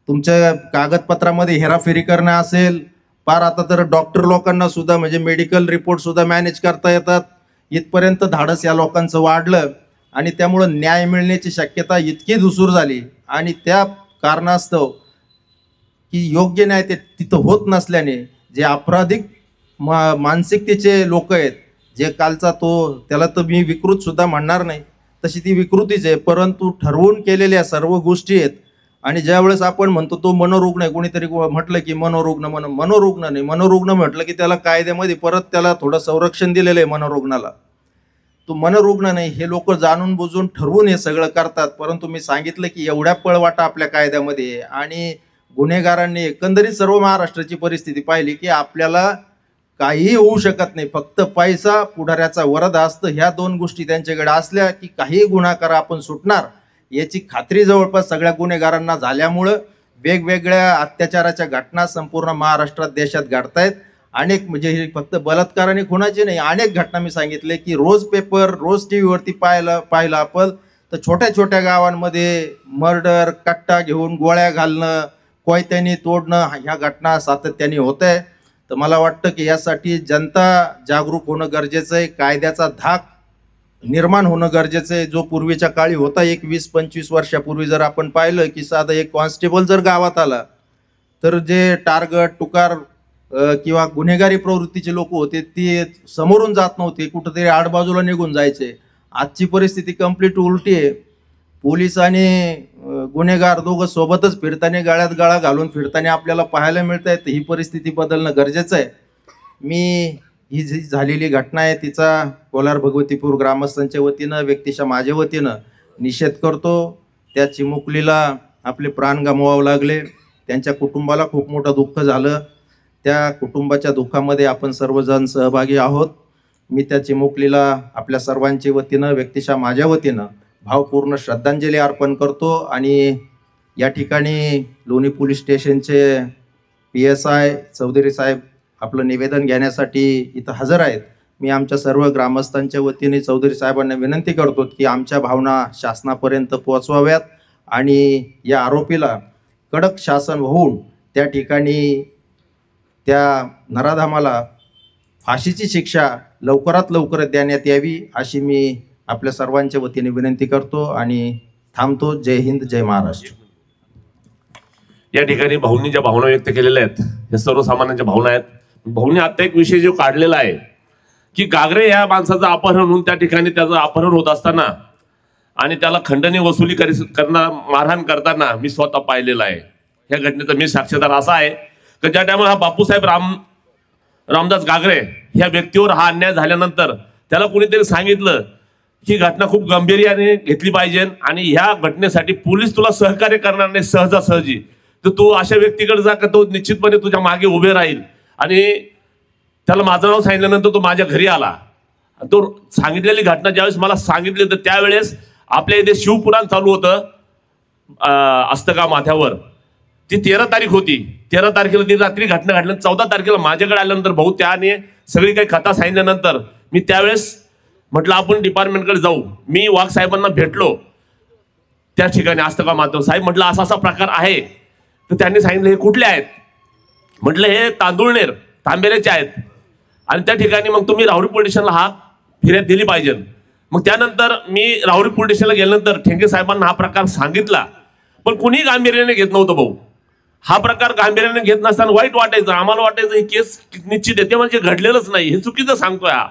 Speaker 19: तुमच्या कागदपत्रामध्ये हेराफेरी करणं असेल, पार आता तर डॉक्टर लोकांना सुद्धा म्हणजे मेडिकल रिपोर्ट सुद्धा मॅनेज करता येतात. इथपर्यंत धाडस या लोकांचं वाढलं आणि त्यामुळं न्याय मिळण्याची शक्यता इतकी धुसूर झाली. आणि त्या कारणास्तव की योग्य न्याय ते तिथं होत नसल्याने जे आपराधिक मानसिकतेचे लोक आहेत, जे कालचा त्याला तर मी विकृत सुद्धा म्हणणार नाही, तशी ती विकृतीच आहे, परंतु ठरवून केलेल्या सर्व गोष्टी आहेत. आणि ज्यावेळेस आपण म्हणतो तो मनोरुग्ण आहे, कोणीतरी म्हटलं की मनोरुग्ण मनोरुग्ण नाही, मनोरुग्ण म्हटलं की त्याला कायद्यामध्ये परत त्याला थोडं संरक्षण दिलेलं आहे मनोरुग्णाला. तो मनोरुग्ण नाही. हे लोक जाणून बुजून ठरवून हे सगळं करतात. परंतु मी सांगितलं की एवढ्या पळवाटा आपल्या कायद्यामध्ये आणि गुन्हेगारांनी एकंदरीत सर्व महाराष्ट्राची परिस्थिती पाहिली की आपल्याला काहीही होऊ शकत नाही. फक्त पैसा, पुढाऱ्याचा वरद असतं, ह्या 2 गोष्टी त्यांच्याकडे असल्या की काहीही गुन्हा करा आपण सुटणार, याची खात्री जवळपास सगळ्या गुन्हेगारांना झाल्यामुळं वेगवेगळ्या अत्याचाराच्या घटना संपूर्ण महाराष्ट्रात देशात घडतायत. अनेक म्हणजे हे फक्त बलात्कार आणि खुनाचे नाही, अनेक घटना मी सांगितले की रोज पेपर, रोज टी व्हीवरती पाहिलं आपण तर छोट्या छोट्या गावांमध्ये मर्डर, कट्टा घेऊन गोळ्या घालणं, कोयत्यानी तोडणं, ह्या घटना सातत्याने होत आहे. तर मला वाटतं की यासाठी जनता जागरूक होणं गरजेचं आहे. कायद्याचा धाक निर्माण होणं गरजेचं आहे. जो पूर्वीच्या काळी होता, 20-25 वर्षापूर्वी जर आपण पाहिलं की साधं एक कॉन्स्टेबल जर गावात आला तर जे टार्गट, टुकार किंवा गुन्हेगारी प्रवृत्तीचे लोक होते ते समोरून जात नव्हते, कुठंतरी आडबाजूला निघून जायचे. आजची परिस्थिती कंप्लीट उलटी आहे. पोलीस आणि गुन्हेगार दोघं सोबतच फिरताना, गळ्यात गळा घालून फिरताना आपल्याला पाहायला मिळत आहे. ही परिस्थिती बदलणं गरजेचं आहे. मी ही जी झालेली घटना आहे तिचा कोलार भगवतीपूर ग्रामस्थांच्या वतीनं, व्यक्तिशः माझ्या वतीनं निषेध करतो. त्या चिमुकलीला आपले प्राण गमवावे लागले, त्यांच्या कुटुंबाला खूप मोठं दुःख झालं. त्या कुटुंबाच्या दुःखामध्ये आपण सर्वजण सहभागी आहोत. मी त्या चिमुकलीला आपल्या सर्वांच्या वतीनं, व्यक्तिशः माझ्या वतीनं भावपूर्ण श्रद्धांजली अर्पण करतो. आणि या ठिकाणी लोणी पोलीस स्टेशनचे PSI चौधरी साहेब आपलं निवेदन घेण्यासाठी इथं हजर आहेत. मी आमच्या सर्व ग्रामस्थांच्या वतीने चौधरी साहेबांना विनंती करतो की आमच्या भावना शासनापर्यंत पोहोचवाव्यात आणि या आरोपीला कडक शासन होऊन त्या ठिकाणी त्या नराधामाला फाशीची शिक्षा लवकरात लवकर देण्यात यावी, अशी मी आपल्या सर्वांच्या वतीने विनंती करतो आणि थांबतो. जय हिंद, जय महाराष्ट्र.
Speaker 6: या ठिकाणी भाऊंनी ज्या भावना व्यक्त केलेल्या आहेत हे सर्वसामान्यांच्या भावना आहेत. भाऊंनी आता एक विषय जो काढलेला आहे की गागरे या माणसाचं अपहरण होऊन त्या ठिकाणी त्याचं अपहरण होत असताना आणि त्याला खंडणी वसुली करणार, मारहाण करताना मी स्वतः पाहिलेलं आहे. ह्या घटनेचा मी साक्षीदार असा आहे की ज्या टायमाला हा बापूसाहेब रामदास गागरे ह्या व्यक्तीवर हा अन्याय झाल्यानंतर त्याला कुणीतरी सांगितलं ही घटना खूप गांभीर्याने घेतली पाहिजे आणि ह्या घटनेसाठी पोलीस तुला सहकार्य करणार नाही सहजासहजी, तर तू अशा व्यक्तीकडे जा का तो निश्चितपणे तुझ्या मागे उभे राहील. आणि त्याला माझं नाव सांगितल्यानंतर तो माझ्या घरी आला. तो सांगितलेली घटना ज्यावेळेस मला सांगितली तर त्यावेळेस आपल्या इथे शिवपुराण चालू होतं अस्तगा माथ्यावर, ती 13 तारीख होती. 13 तारखेला ती रात्री घटना घडली. 14 तारखेला माझ्याकडे आल्यानंतर भाऊ त्याने सगळी काही कथा सांगितल्यानंतर मी त्यावेळेस म्हटलं आपण डिपार्टमेंटकडे जाऊ. मी वाघ साहेबांना भेटलो त्या ठिकाणी अस्तगा माथ्यावर. साहेब म्हटलं असा असा प्रकार आहे. तर त्यांनी सांगितलं हे कुठले आहेत? म्हटलं हे तांदुळनेर तांबेऱ्याचे आहेत. आणि त्या ठिकाणी मग तुम्ही राहुरी पोलीस स्टेशनला हा फिर्याद दिली पाहिजे. मग त्यानंतर मी राहुरी पोलीस स्टेशनला गेल्यानंतर ठेंगे साहेबांना हा प्रकार सांगितला, पण कुणीही गांभीर्याने घेत नव्हतं भाऊ. हा प्रकार गांभीर्याने घेत नसताना वाईट वाटायचं. आम्हाला वाटायचं ही केस निश्चित येते म्हणजे घडलेलंच नाही, हे चुकीचं सांगतोय हा.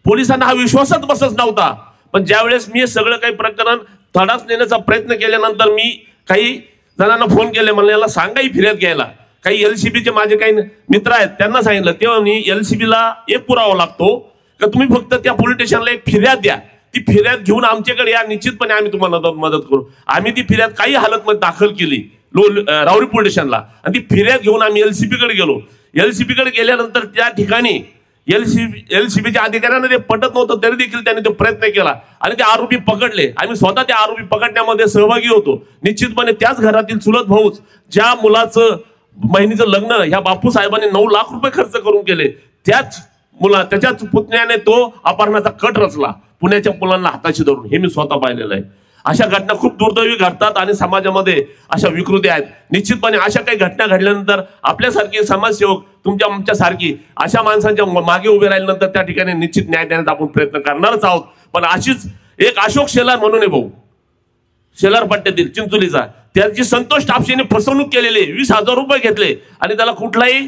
Speaker 6: पोलिसांना हा विश्वासच बसत नव्हता. पण ज्यावेळेस मी सगळं काही प्रकरण धडास नेण्याचा प्रयत्न केल्यानंतर मी काही जणांना फोन केले, म्हणलं याला सांगा ही फिर्याद घ्यायला. काही LCBचे माझे काही मित्र आहेत त्यांना सांगितलं. तेव्हा मी LCBला एक पुरावा लागतो का तुम्ही फक्त त्या पोलीस स्टेशनला एक फिर्याद द्या, ती फिर्याद घेऊन आमच्याकडे या, निश्चितपणे आम्ही तुम्हाला मदत करू. आम्ही ती फिर्याद काही हालतमध्ये दाखल केली राहुरी पोलीस स्टेशनला आणि ती फिर्याद घेऊन आम्ही LCBकडे गेलो. LCBकडे गेल्यानंतर त्या ठिकाणी LCBच्या अधिकाऱ्यांना ते पटत नव्हतं, तरी देखील त्यांनी तो प्रयत्न केला आणि ते आरोपी पकडले. आम्ही स्वतः त्या आरोपी पकडण्यामध्ये सहभागी होतो. निश्चितपणे त्याच घरातील चुलत भाऊच ज्या मुलाचं बहिणीचं लग्न ह्या बापू साहेबांनी 9 लाख रुपये खर्च करून केले, त्याच्याच पुतण्याने तो अपहरणाचा कट रचला पुण्याच्या मुलांना हाताशी धरून. हे मी स्वतः पाहिलेलं आहे. अशा घटना खूप दुर्दैवी घडतात आणि समाजामध्ये अशा विकृती आहेत. निश्चितपणे अशा काही घटना घडल्यानंतर आपल्यासारखे समाजसेवक आमच्यासारखी अशा माणसांच्या मागे उभे राहिल्यानंतर त्या ठिकाणी निश्चित न्याय देण्याचा आपण प्रयत्न करणारच आहोत. पण अशीच एक अशोक शेलार म्हणून आहे भाऊ, शेलार पट्ट्यातील चिंचोलीचा, त्याची संतोष टापशेने फसवणूक केलेली, 20,000 रुपये घेतले आणि त्याला कुठलाही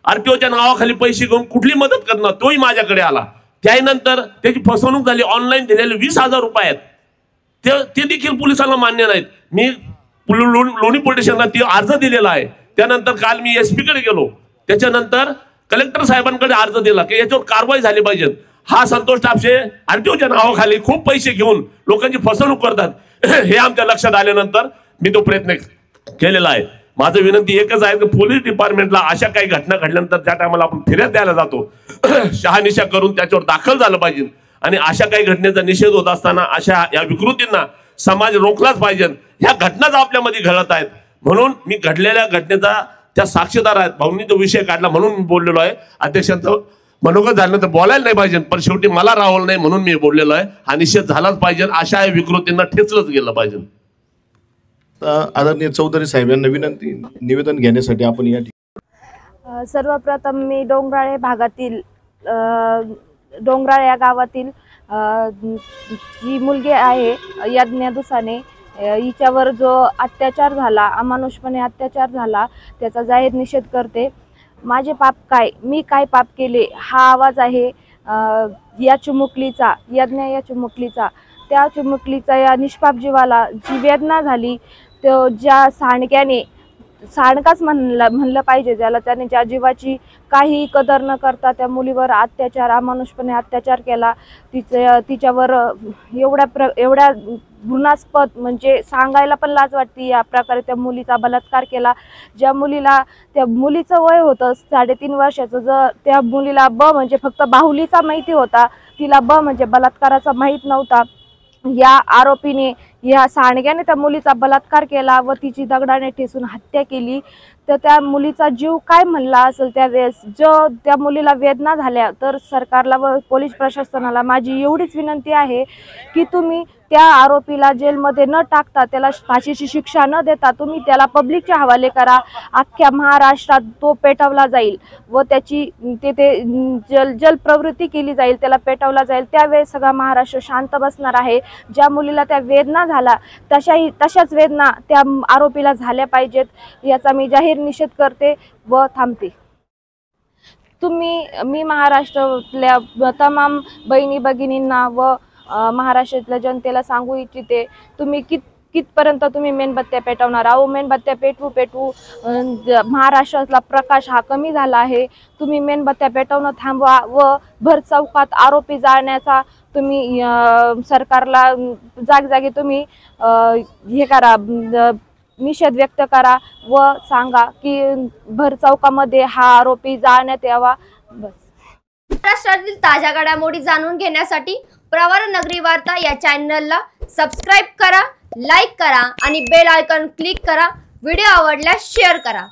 Speaker 6: RTOच्या नावाखाली पैसे घेऊन कुठली मदत करणार, तोही माझ्याकडे आला. त्यानंतर त्याची फसवणूक झाली. ऑनलाईन दिलेले 20,000 रुपये आहेत ते देखील पोलिसांना मान्य नाहीत. मी लोणी पोलीस स्टेशनला ती अर्ज दिलेला आहे. त्यानंतर काल मी SP कडे गेलो, त्याच्यानंतर कलेक्टर साहेबांकडे अर्ज दिला की याच्यावर कारवाई झाली पाहिजे. हा संतोष टापशे RTOच्या नावाखाली खूप पैसे घेऊन लोकांची फसवणूक करतात. हे आमच्या लक्षात आल्यानंतर मी तो प्रयत्न केलेला आहे. माझं विनंती एकच आहे की पोलीस डिपार्टमेंटला अशा काही घटना घडल्यानंतर ज्या टायमाला आपण फिर्याद द्यायला जातो शहानिशा करून त्याच्यावर दाखल झालं पाहिजे. आणि अशा काही घटनेचा निषेध होत असताना अशा या विकृतींना समाज रोखलाच पाहिजे. ह्या घटनाच आपल्यामध्ये घडत आहेत म्हणून मी घडलेल्या घटनेचा त्या साक्षीदार आहेत. भाऊंनी तो विषय काढला म्हणून मी बोललेलो आहे. अध्यक्षांचं मनोगत झालं तर बोलायला नाही पाहिजे, पण शेवटी मला राहवलं नाही म्हणून मी बोललेलो आहे. हा निषेध झालाच पाहिजे. अशा विकृतींना ठेचलंच गेलं पाहिजे.
Speaker 4: आदरणीय चौधरी साहेब यांना विनंती निवेदन घेण्यासाठी आपण या ठिकाणी.
Speaker 20: सर्वप्रथम मी डोंगराळे भागातील डोंगराळ या गावातील जी मुलगी आहे यज्ञा दुसाने, हिच्यावर जो अत्याचार झाला, अमानुषपणे अत्याचार झाला, त्याचा जाहीर निषेध करते. माझे पाप काय, मी काय पाप केले, हा आवाज आहे या चिमुकलीचा, यज्ञा या चिमुकलीचा. त्या चिमुकलीचा या निष्पाप जीवाला जी वेदना झाली, तो ज्या सांडकाच म्हणलं पाहिजे ज्याला, त्याने ज्या जीवाची काही कदर न करता त्या मुलीवर अत्याचार, अमानुषपणे अत्याचार केला. तिच्यावर एवढ्या गुन्हास्पद म्हणजे सांगायला पण लाज वाटते या प्रकारे त्या मुलीचा बलात्कार केला. ज्या मुलीचं वय होतं 3.5 वर्षाचं, जर त्या मुलीला म्हणजे फक्त बाहुलीचा माहिती होता, तिला म्हणजे बलात्काराचा माहीत नव्हता. या आरोपीने, या सांडग्याने त्या मुलीचा बलात्कार केला व तिची दगडाने ठेचून हत्या केली. तर त्या मुलीचा जीव काय म्हणला असेल त्यावेळेस, त्या मुलीला वेदना झाल्या. तर सरकारला व पोलीस प्रशासनाला माझी एवढीच विनंती आहे की तुम्ही त्या आरोपीला जेलमध्ये न टाकता, त्याला फाशीची शिक्षा न देता तुम्ही त्याला पब्लिकच्या हवाले करा. अख्ख्या महाराष्ट्रात तो पेटवला जाईल व त्याची तेथे जल प्रवृत्ती केली जाईल, त्याला पेटवला जाईल. त्यावेळेस सगळा महाराष्ट्र शांत बसणार आहे. ज्या मुलीला त्या वेदना झाला तशाच वेदना त्या आरोपीला झाल्या पाहिजेत, याचा मी जाहीर निषेध करते व थांबते. मी महाराष्ट्रातल्या तमाम बहिणी भगिनींना व महाराष्ट्रातल्या जनतेला सांगू इच्छिते, तुम्ही कितपर्यंत तुम्ही मेणबत्त्या पेटवणार? मेणबत्त्या पेटवू महाराष्ट्रातला प्रकाश हा कमी झाला आहे. तुम्ही मेणबत्त्या पेटवणं थांबवा व भर चौकात आरोपी जाळण्याचा तुम्ही सरकारला जागजागी तुम्ही हे करा, निषेध व्यक्त करा व सांगा की भर चौकामध्ये हा आरोपी जाळण्यात यावा. बस.
Speaker 21: महाराष्ट्रातील ताज्या घडामोडी जाणून घेण्यासाठी प्रवरा नगरी वार्ता या चॅनलला सबस्क्राईब करा, लाईक करा आणि बेल आयकॉन क्लिक करा. व्हिडिओ आवडल्यास शेअर करा.